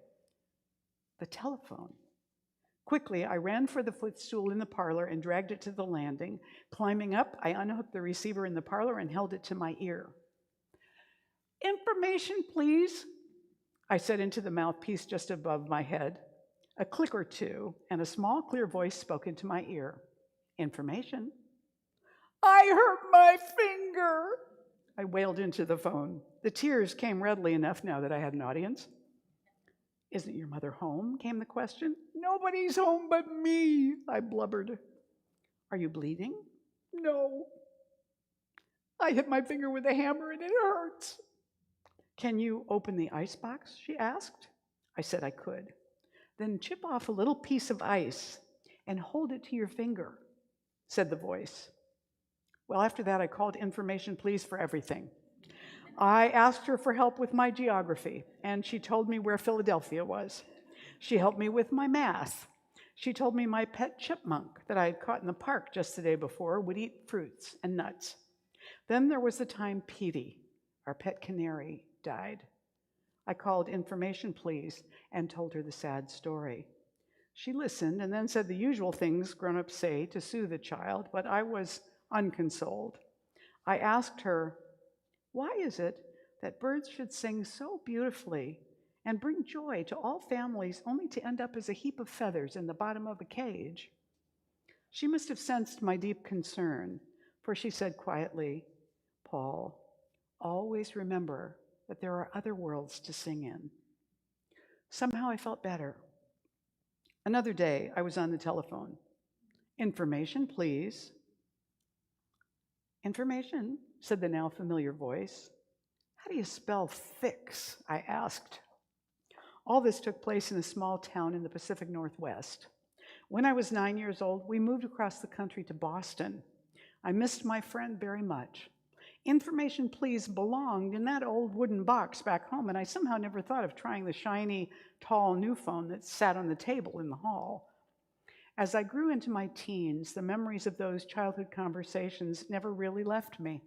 The telephone. Quickly, I ran for the footstool in the parlor and dragged it to the landing. Climbing up, I unhooked the receiver in the parlor and held it to my ear. Information, please, I said into the mouthpiece just above my head. A click or two, and a small, clear voice spoke into my ear. Information. I hurt my finger, I wailed into the phone. The tears came readily enough now that I had an audience. Isn't your mother home? Came the question. Nobody's home but me, I blubbered. Are you bleeding? No. I hit my finger with a hammer and it hurts. Can you open the icebox? She asked. I said I could. Then chip off a little piece of ice and hold it to your finger, said the voice. Well, after that, I called Information Please for everything. I asked her for help with my geography, and she told me where Philadelphia was. She helped me with my math. She told me my pet chipmunk that I had caught in the park just the day before would eat fruits and nuts. Then there was the time Petey, our pet canary, died. I called Information Please and told her the sad story. She listened and then said the usual things grown-ups say to soothe a child, but I was unconsoled. I asked her, why is it that birds should sing so beautifully and bring joy to all families only to end up as a heap of feathers in the bottom of a cage? She must have sensed my deep concern, for she said quietly, Paul, always remember that there are other worlds to sing in. Somehow I felt better. Another day, I was on the telephone. Information, please. Information, said the now familiar voice. How do you spell fix? I asked. All this took place in a small town in the Pacific Northwest. When I was 9 years old, we moved across the country to Boston. I missed my friend very much. Information Please belonged in that old wooden box back home, and I somehow never thought of trying the shiny, tall new phone that sat on the table in the hall. As I grew into my teens, the memories of those childhood conversations never really left me.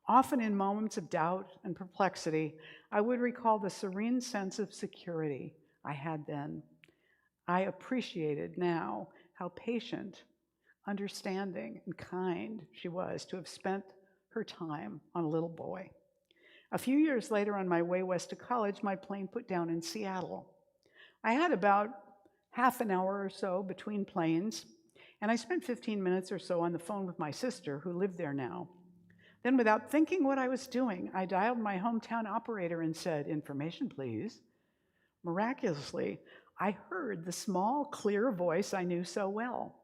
Often in moments of doubt and perplexity, I would recall the serene sense of security I had then. I appreciated now how patient, understanding, and kind she was to have spent her time on a little boy. A few years later, on my way west to college, my plane put down in Seattle. I had about half an hour or so between planes, and I spent 15 minutes or so on the phone with my sister, who lived there now. Then, without thinking what I was doing, I dialed my hometown operator and said, Information, please. Miraculously, I heard the small, clear voice I knew so well.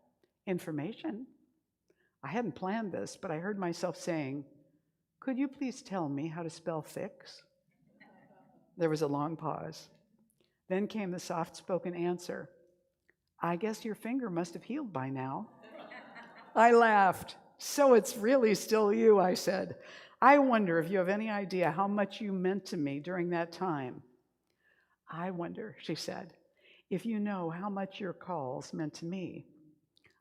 Information. I hadn't planned this, but I heard myself saying, could you please tell me how to spell fix? There was a long pause. Then came the soft-spoken answer, I guess your finger must have healed by now. I laughed. So it's really still you, I said. I wonder if you have any idea how much you meant to me during that time. I wonder, she said, if you know how much your calls meant to me.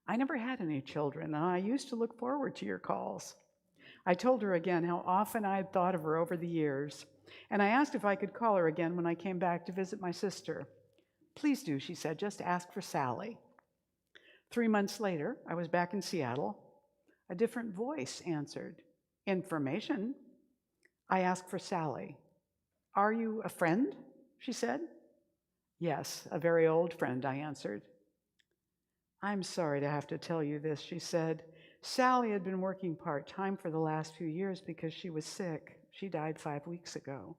I never had any children, and I used to look forward to your calls. I told her again how often I had thought of her over the years, and I asked if I could call her again when I came back to visit my sister. Please do, she said, just ask for Sally. 3 months later, I was back in Seattle. A different voice answered, Information. I asked for Sally. Are you a friend? She said. Yes, a very old friend, I answered. I'm sorry to have to tell you this, she said. Sally had been working part-time for the last few years because she was sick. She died 5 weeks ago.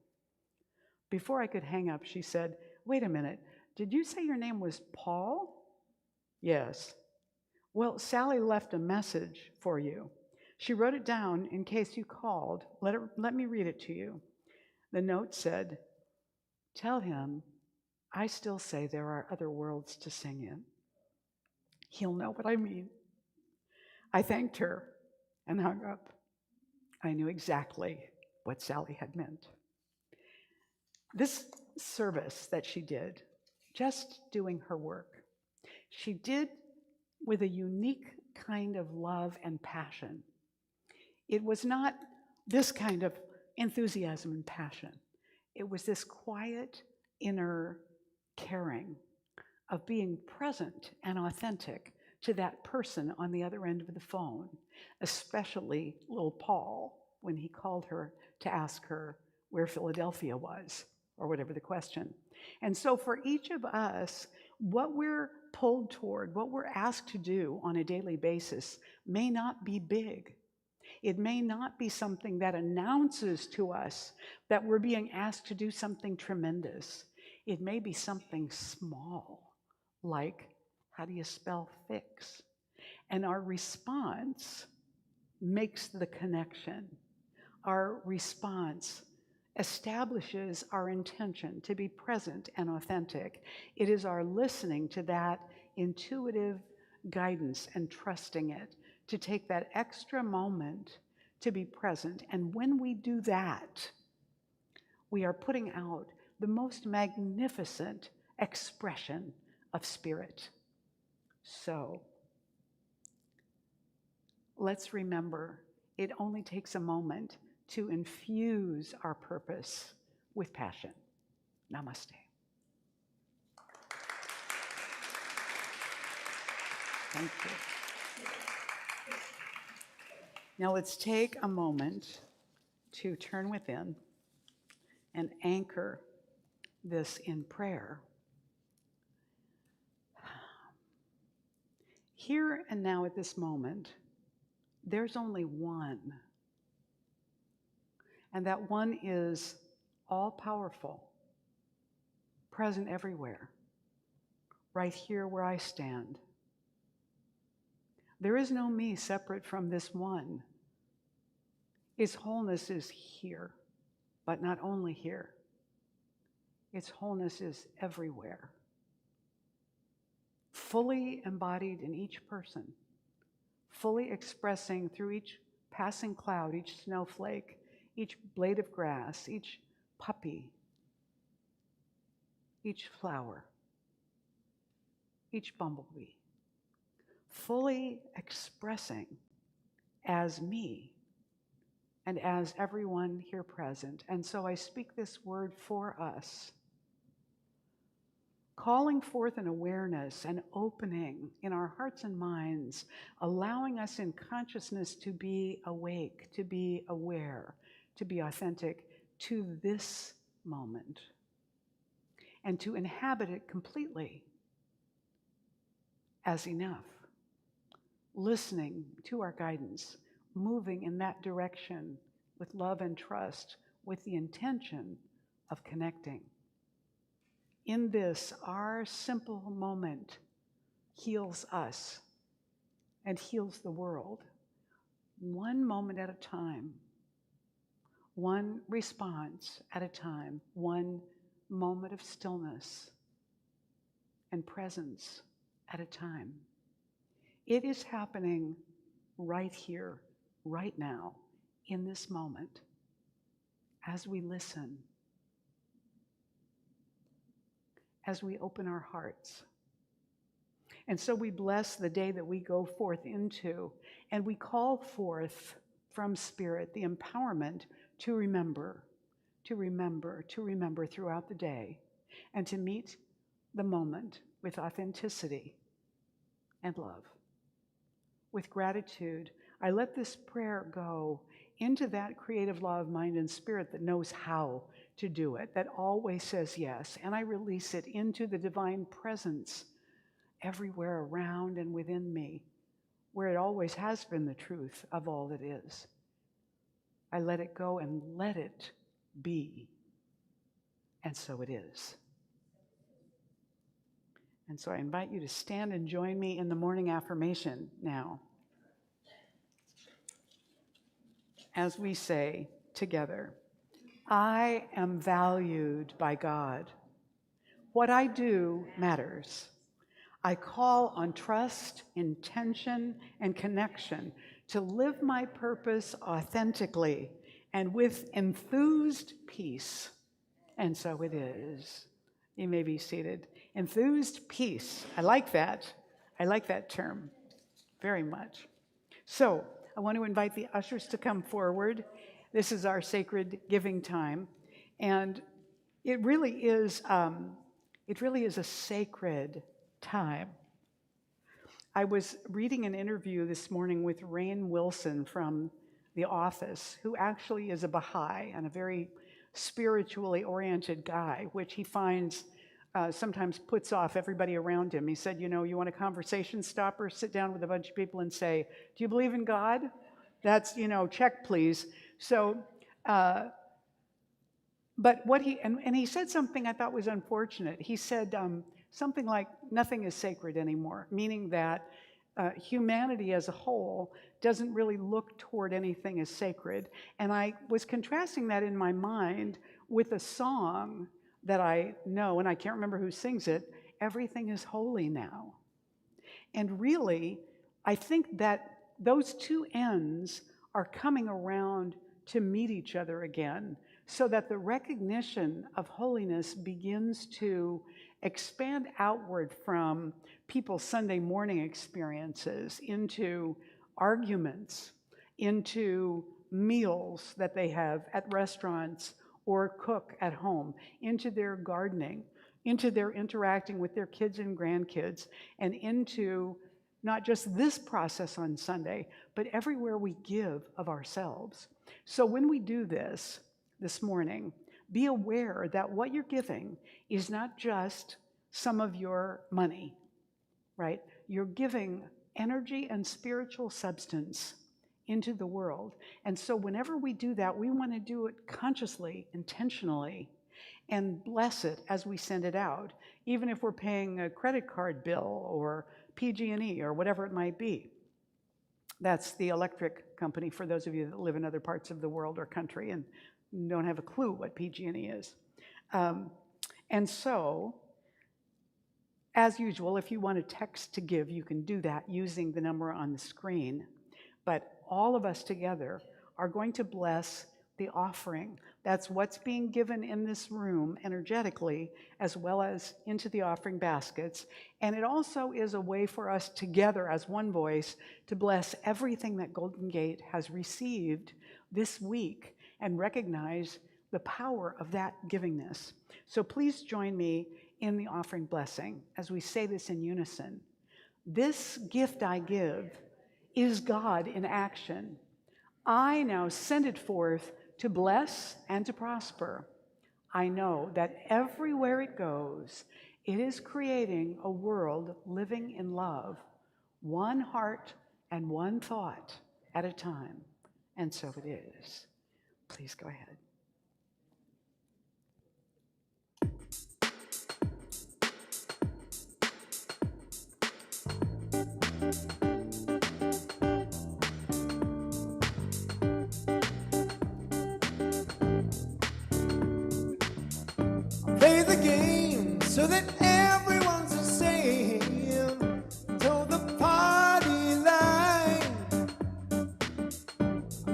Before I could hang up, she said, wait a minute, did you say your name was Paul? Yes. Well, Sally left a message for you. She wrote it down in case you called. Let me read it to you. The note said, tell him I still say there are other worlds to sing in. He'll know what I mean. I thanked her and hung up. I knew exactly what Sally had meant. This service that she did, just doing her work, she did with a unique kind of love and passion. It was not this kind of enthusiasm and passion. It was this quiet inner caring of being present and authentic to that person on the other end of the phone, especially little Paul, when he called her to ask her where Philadelphia was, or whatever the question. And so for each of us, What we're pulled toward, what we're asked to do on a daily basis may not be big. It may not be something that announces to us that we're being asked to do something tremendous. It may be something small, like, how do you spell fix? And our response makes the connection. Our response establishes our intention to be present and authentic. It is our listening to that intuitive guidance and trusting it, to take that extra moment to be present. And when we do that, we are putting out the most magnificent expression of spirit. So, let's remember, it only takes a moment to infuse our purpose with passion. Namaste. Thank you. Now let's take a moment to turn within and anchor this in prayer. Here and now at this moment, there's only one. And that one is all-powerful, present everywhere, right here where I stand. There is no me separate from this one. Its wholeness is here, but not only here. Its wholeness is everywhere, fully embodied in each person, fully expressing through each passing cloud, each snowflake, each blade of grass, each puppy, each flower, each bumblebee, fully expressing as me and as everyone here present. And so I speak this word for us, calling forth an awareness, an opening in our hearts and minds, allowing us in consciousness to be awake, to be aware, to be authentic to this moment, and to inhabit it completely as enough, listening to our guidance, moving in that direction with love and trust, with the intention of connecting. In this, our simple moment heals us and heals the world, one moment at a time, one response at a time, one moment of stillness and presence at a time. It is happening right here, right now, in this moment, as we listen, as we open our hearts. And so we bless the day that we go forth into, and we call forth from Spirit the empowerment to remember, to remember, to remember throughout the day, and to meet the moment with authenticity and love. With gratitude, I let this prayer go into that creative law of mind and spirit that knows how to do it, that always says yes, and I release it into the divine presence everywhere around and within me, where it always has been the truth of all that is. I let it go and let it be, and so it is. And so I invite you to stand and join me in the morning affirmation now, as we say together, I am valued by God. What I do matters. I call on trust, intention, and connection to live my purpose authentically and with enthused peace. And so it is. You may be seated. Enthused peace. I like that. I like that term very much. So I want to invite the ushers to come forward. This is our sacred giving time. And it really is a sacred time. I was reading an interview this morning with Rainn Wilson from The Office, who actually is a Baha'i and a very spiritually oriented guy, which he finds sometimes puts off everybody around him. He said, you know, you want a conversation starter? Sit down with a bunch of people and say, do you believe in God? That's, you know, check, please. So, but what and he said something I thought was unfortunate. He said something like, nothing is sacred anymore, meaning that humanity as a whole doesn't really look toward anything as sacred. And I was contrasting that in my mind with a song that I know, and I can't remember who sings it, Everything is Holy Now. And really, I think that those two ends are coming around to meet each other again, so that the recognition of holiness begins to expand outward from people's Sunday morning experiences into arguments, into meals that they have at restaurants or cook at home, into their gardening, into their interacting with their kids and grandkids, and into not just this process on Sunday, but everywhere we give of ourselves. So when we do this morning, be aware that what you're giving is not just some of your money, right? You're giving energy and spiritual substance into the world. And so whenever we do that, we want to do it consciously, intentionally, and bless it as we send it out, even if we're paying a credit card bill or PG&E or whatever it might be. That's the electric company for those of you that live in other parts of the world or country and don't have a clue what PG&E is. And so, as usual, if you want a text to give, you can do that using the number on the screen. But all of us together are going to bless the offering. That's what's being given in this room energetically, as well as into the offering baskets. And it also is a way for us together as one voice to bless everything that Golden Gate has received this week and recognize the power of that givingness. So please join me in the offering blessing as we say this in unison. This gift I give is God in action. I now send it forth to bless and to prosper. I know that everywhere it goes, it is creating a world living in love, one heart and one thought at a time. And so it is. Please go ahead. Play the game so that everyone's the same. Toe the party line.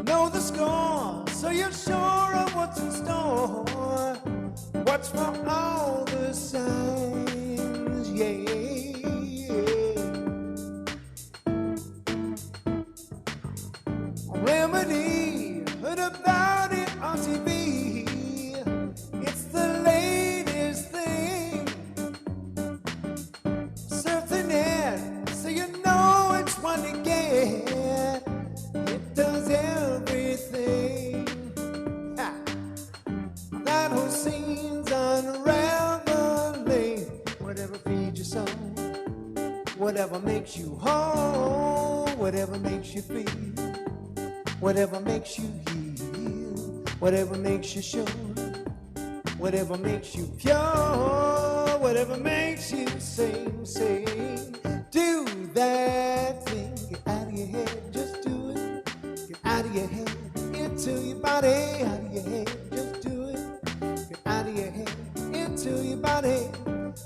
Know the score, so you're sure of what's in store. Watch for all the signs, yeah. Remedy, heard about it on TV. It's the latest thing. Surf the net, so you know it's one to get. It does everything. Ha. That whole scene's unraveling. Whatever feeds your soul, whatever makes you whole, whatever makes you feel, whatever makes you heal, whatever makes you sure, whatever makes you pure, whatever makes you sing, sing. Do that thing, get out of your head, just do it. Get out of your head, into your body, out of your head, just do it. Get out of your head, into your body.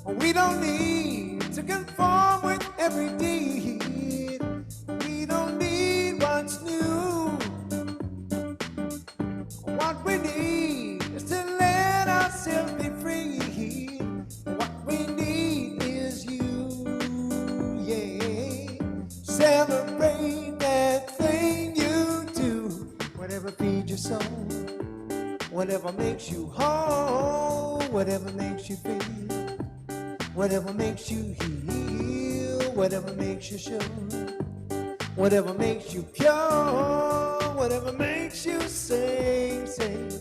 We don't need to conform with every deed. We don't need what's new. What we need is to let ourselves be free. What we need is you, yeah. Celebrate that thing you do. Whatever feeds your soul, whatever makes you whole, whatever makes you feel, whatever makes you heal, whatever makes you sure, whatever makes you pure, whatever makes you sing, sing.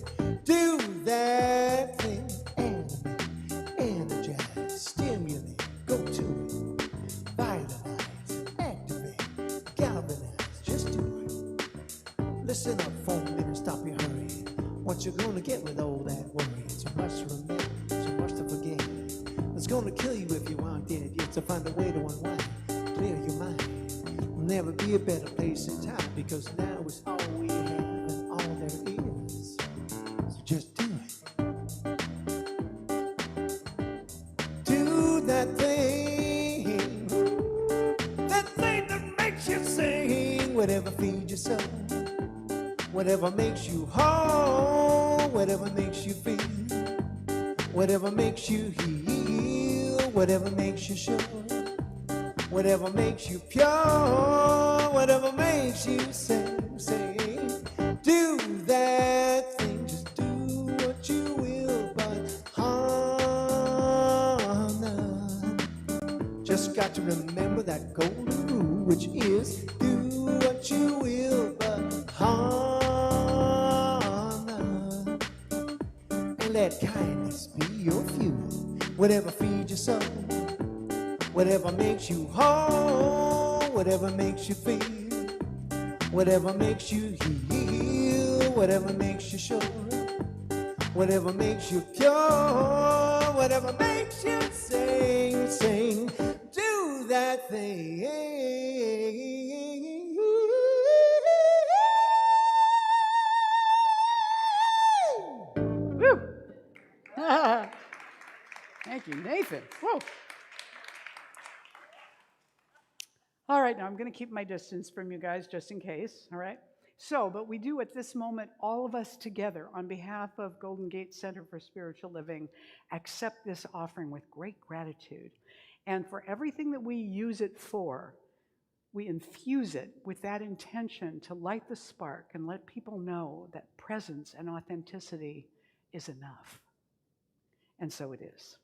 Do that thing, energize. listen up for a minute, stop your hurry. What you gonna get with all that worry? So much to remember, so much to forget. It's gonna kill you if you aren't dead yet. So find a way to unwind, clear your mind. Will never be a better place in time, because now is all we have and all there is. So just do it. Do that thing that makes you sing. Whatever feeds your soul, whatever makes you whole, whatever makes you feel, whatever makes you heal, whatever makes you sure, whatever makes you pure, whatever makes you sing, sing. Do that thing, just do what you will, but harm none. Just got to remember that golden rule, which is do what you will, but harm none. And let kindness be your fuel, whatever feeds your soul, whatever makes you whole, whatever makes you feel, whatever makes you heal, whatever makes you sure, whatever makes you pure, whatever makes you sing, sing. Do that thing. Woo! Thank you, Nathan. Whoa. All right, now I'm going to keep my distance from you guys just in case, all right? So, but we do at this moment, all of us together, on behalf of Golden Gate Center for Spiritual Living, accept this offering with great gratitude. And for everything that we use it for, we infuse it with that intention to light the spark and let people know that presence and authenticity is enough. And so it is.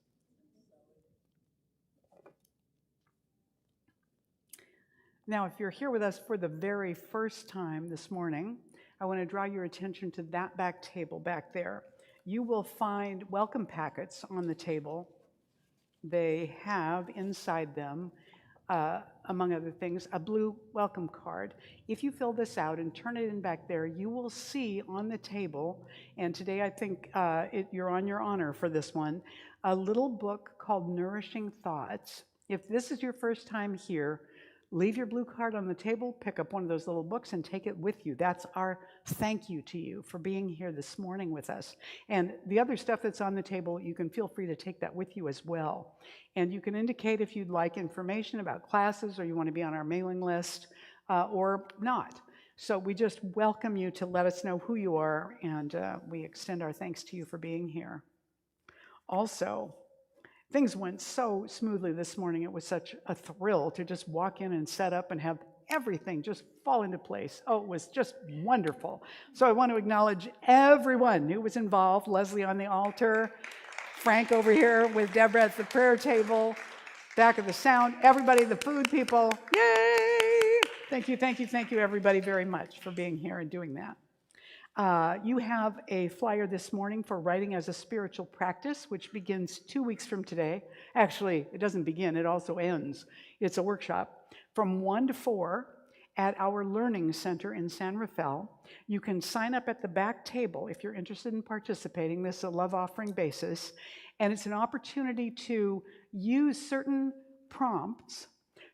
Now, if you're here with us for the very first time this morning, I want to draw your attention to that back table back there. You will find welcome packets on the table. They have inside them, among other things, a blue welcome card. If you fill this out and turn it in back there, you will see on the table, and today I think you're on your honor for this one, a little book called Nourishing Thoughts. If this is your first time here, leave your blue card on the table, pick up one of those little books and take it with you. That's our thank you to you for being here this morning with us. And the other stuff that's on the table, you can feel free to take that with you as well. And you can indicate if you'd like information about classes or you want to be on our mailing list or not. So we just welcome you to let us know who you are, and we extend our thanks to you for being here. Also, things went so smoothly this morning. It was such a thrill to just walk in and set up and have everything just fall into place. Oh, it was just wonderful. So I want to acknowledge everyone who was involved. Leslie on the altar, Frank over here with Deborah at the prayer table, back of the sound, everybody, the food people. Yay! Thank you, thank you, thank you, everybody, very much for being here and doing that. You have a flyer this morning for Writing as a Spiritual Practice, which begins 2 weeks from today. Actually, it doesn't begin, it also ends. It's a workshop from 1 to 4 at our Learning Center in San Rafael. You can sign up at the back table if you're interested in participating. This is a love offering basis, and it's an opportunity to use certain prompts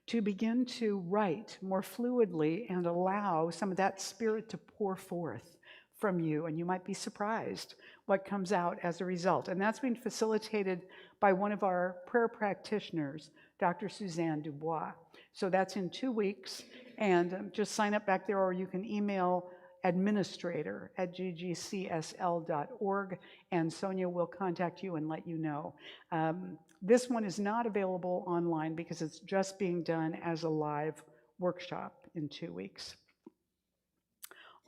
to begin to write more fluidly and allow some of that spirit to pour forth from you, and you might be surprised what comes out as a result. And that's been facilitated by one of our prayer practitioners, Dr. Suzanne Dubois. So that's in 2 weeks, and just sign up back there, or you can email administrator@ggcsl.org, and Sonia will contact you and let you know. This one is not available online because it's just being done as a live workshop in 2 weeks.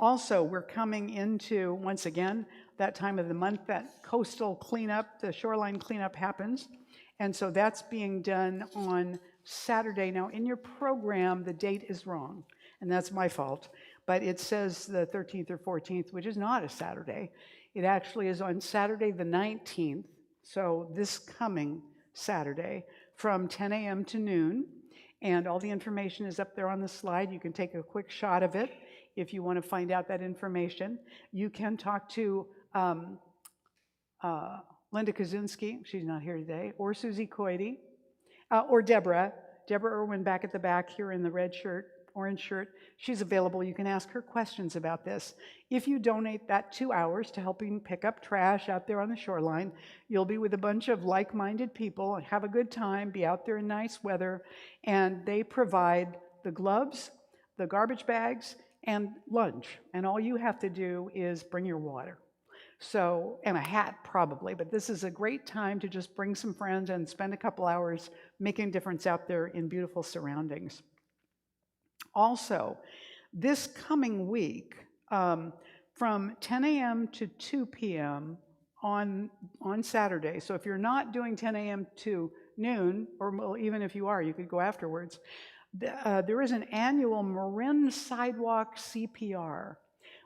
Also, we're coming into, once again, that time of the month that coastal cleanup, the shoreline cleanup happens. And so that's being done on Saturday. Now, in your program, the date is wrong, and that's my fault. But it says the 13th or 14th, which is not a Saturday. It actually is on Saturday the 19th, so this coming Saturday, from 10 a.m. to noon. And all the information is up there on the slide. You can take a quick shot of it. if you want to find out that information. You can talk to Linda Kaczynski, she's not here today, or Susie Coity, or Deborah Irwin back at the back here in the red shirt, orange shirt. She's available. You can ask her questions about this. If you donate that 2 hours to helping pick up trash out there on the shoreline, you'll be with a bunch of like-minded people and have a good time, be out there in nice weather, and they provide the gloves, the garbage bags, and lunch. And all you have to do is bring your water. So, and a hat probably, but this is a great time to just bring some friends and spend a couple hours making a difference out there in beautiful surroundings. Also, this coming week, from 10 a.m. to 2 p.m. on Saturday, so if you're not doing 10 a.m. to noon, or well, even if you are, you could go afterwards, there is an annual Marin Sidewalk CPR,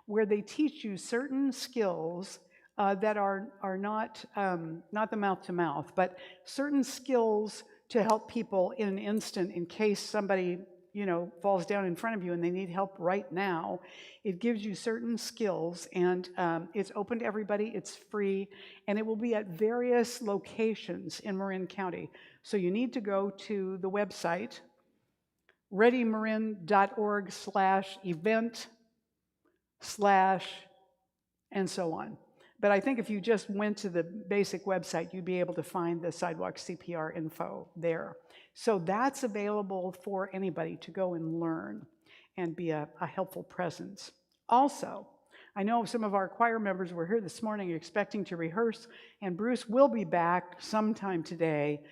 where they teach you certain skills that are not the mouth-to-mouth, but certain skills to help people in an instant in case somebody falls down in front of you and they need help right now. It gives you certain skills, and it's open to everybody, it's free, and it will be at various locations in Marin County. So you need to go to the website, readymarin.org/event/ and so on. But I think if you just went to the basic website, you'd be able to find the sidewalk CPR info there. So that's available for anybody to go and learn and be a helpful presence. Also, I know some of our choir members were here this morning expecting to rehearse, and Bruce will be back sometime today.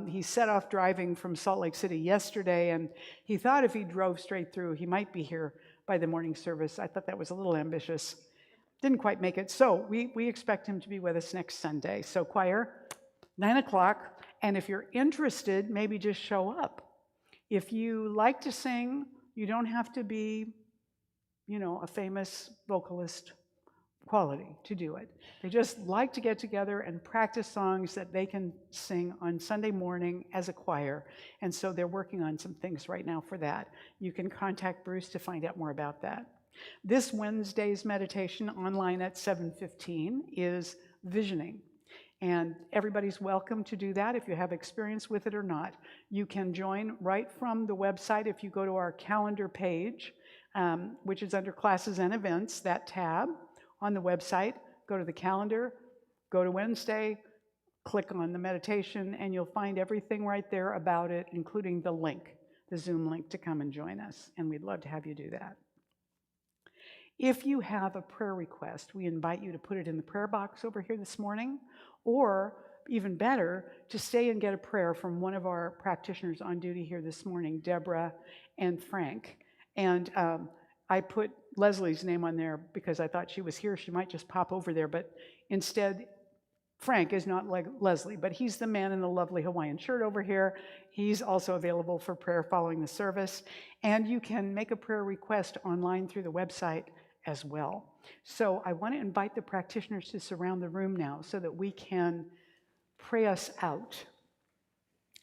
He set off driving from Salt Lake City yesterday, and he thought if he drove straight through, he might be here by the morning service. I thought that was a little ambitious. Didn't quite make it. So we expect him to be with us next Sunday. So choir, 9 o'clock. And if you're interested, maybe just show up. If you like to sing, you don't have to be, a famous vocalist quality to do it. They just like to get together and practice songs that they can sing on Sunday morning as a choir. And so they're working on some things right now for that. You can contact Bruce to find out more about that. This Wednesday's meditation online at 7:15 is visioning. And everybody's welcome to do that if you have experience with it or not. You can join right from the website if you go to our calendar page, which is under classes and events, that tab on the website. Go to the calendar, go to Wednesday, click on the meditation, and you'll find everything right there about it, including the link, the Zoom link to come and join us. And we'd love to have you do that. If you have a prayer request, we invite you to put it in the prayer box over here this morning, or even better, to stay and get a prayer from one of our practitioners on duty here this morning, Deborah and Frank. And I put Leslie's name on there because I thought she was here. She might just pop over there, but instead, Frank is not like Leslie, but he's the man in the lovely Hawaiian shirt over here. He's also available for prayer following the service. And you can make a prayer request online through the website as well. So I want to invite the practitioners to surround the room now so that we can pray us out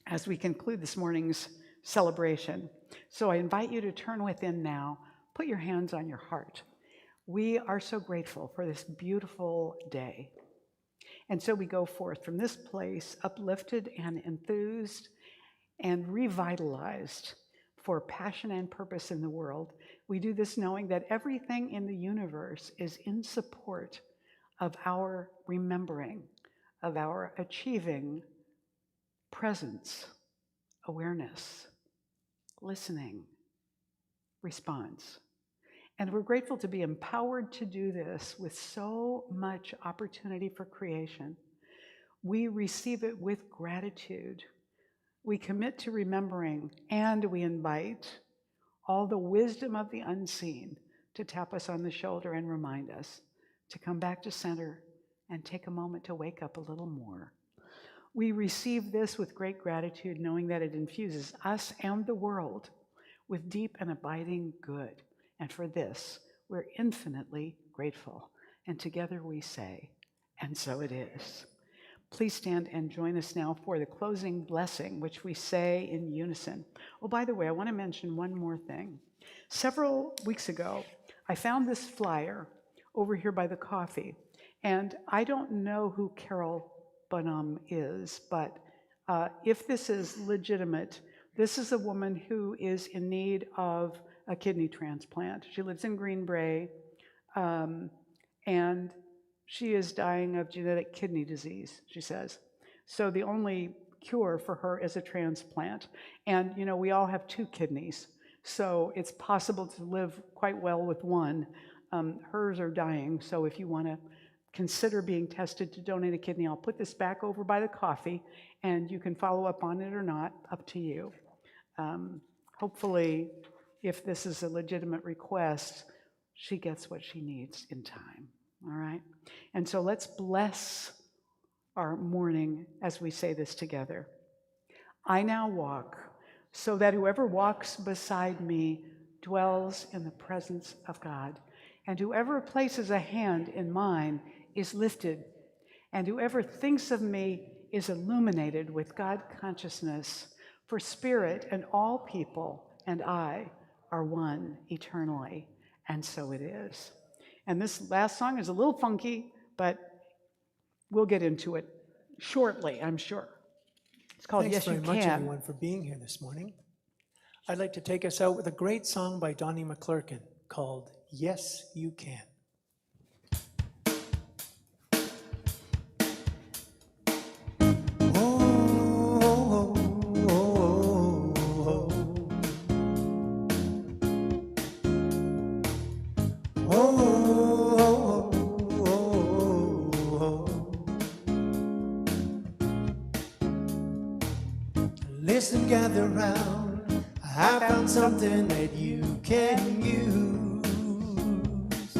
as we conclude this morning's celebration. So I invite you to turn within now. Put your hands on your heart. We are so grateful for this beautiful day. And so we go forth from this place uplifted and enthused and revitalized for passion and purpose in the world. We do this knowing that everything in the universe is in support of our remembering, of our achieving presence, awareness, listening, response. And we're grateful to be empowered to do this with so much opportunity for creation. We receive it with gratitude. We commit to remembering, and we invite all the wisdom of the unseen to tap us on the shoulder and remind us to come back to center and take a moment to wake up a little more. We receive this with great gratitude, knowing that it infuses us and the world with deep and abiding good. And for this, we're infinitely grateful. And together we say, and so it is. Please stand and join us now for the closing blessing, which we say in unison. Oh, by the way, I want to mention one more thing. Several weeks ago, I found this flyer over here by the coffee, and I don't know who Carol Bonham is, but if this is legitimate, this is a woman who is in need of a kidney transplant. She lives in Green Bay, and she is dying of genetic kidney disease, she says. So the only cure for her is a transplant. And, you know, we all have 2 kidneys, so it's possible to live quite well with one. Hers are dying, so if you want to consider being tested to donate a kidney, I'll put this back over by the coffee, and you can follow up on it or not, up to you. Hopefully, if this is a legitimate request, she gets what she needs in time, all right? And so let's bless our morning as we say this together. I now walk so that whoever walks beside me dwells in the presence of God, and whoever places a hand in mine is lifted, and whoever thinks of me is illuminated with God consciousness, for spirit and all people and I are one eternally, and so it is. And this last song is a little funky, but we'll get into it shortly, I'm sure. It's called Thanks Yes You very much, Can. everyone, for being here this morning. I'd like to take us out with a great song by Donnie McClurkin called Yes You Can. Listen, gather round, I found something that you can use.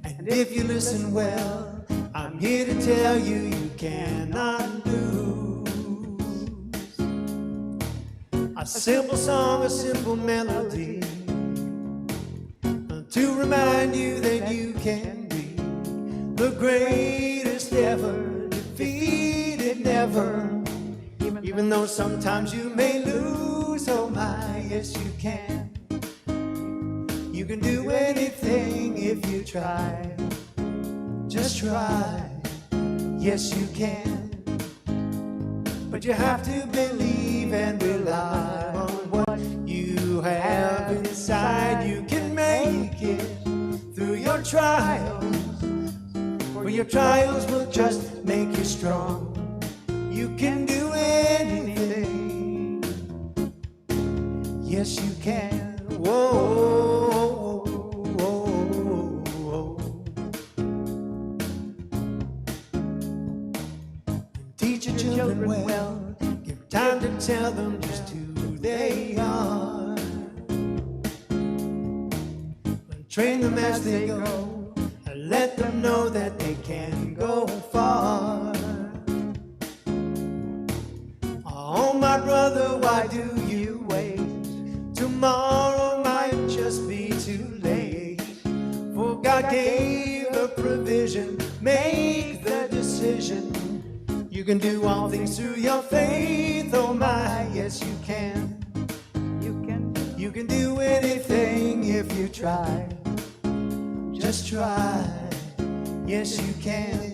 And if you listen well, I'm here to tell you you cannot lose. A simple song, a simple melody, to remind you that you can be the greatest ever, defeated never. Even though sometimes you may lose, oh my, yes you can. You can do anything if you try. Just try, yes you can. But you have to believe and rely on what you have inside. You can make it through your trials, for your trials will just make you strong. You can do anything. Yes, you can. Whoa, whoa, whoa. Teach your children well. Give time to tell them just who they are. Train them as they go. And let them know that they can go far. Oh, my brother, why do you wait? Tomorrow might just be too late. For God gave a provision. Make the decision. You can do all things through your faith. Oh my, yes you can. You can do anything if you try. Just try. Yes you can.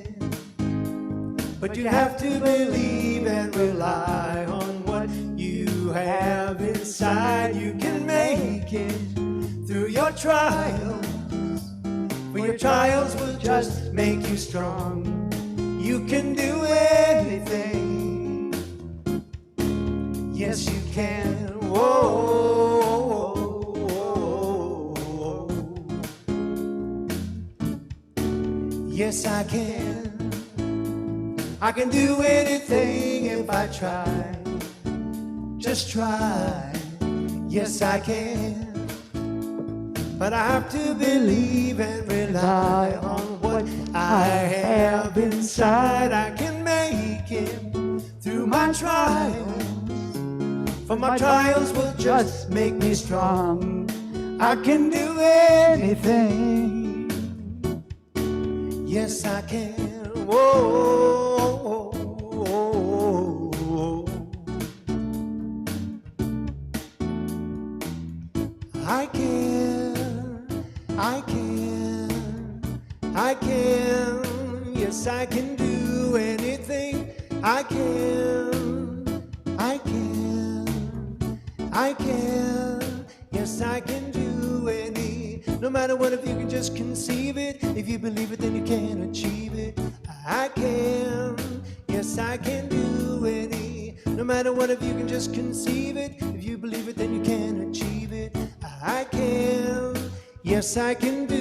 But you have to believe and rely on what you have inside. You can make it through your trials, for your trials will just make you strong. You can do anything. Yes, you can. Whoa, whoa, whoa. Yes, I can. I can do anything if I try. Just try. Yes, I can. But I have to believe and rely on what I have inside. I can make it through my trials, for my trials will just make me strong. I can do anything. Yes, I can. Whoa, whoa, whoa. I can. Yes, I can do anything. I can. I can. I can. Yes, I can do any. No matter what, if you can just conceive it. If you believe it, then you can achieve it. I can. Yes, I can do any. No matter what, if you can just conceive it. If you believe it, then you can achieve it. I can. Yes, I can do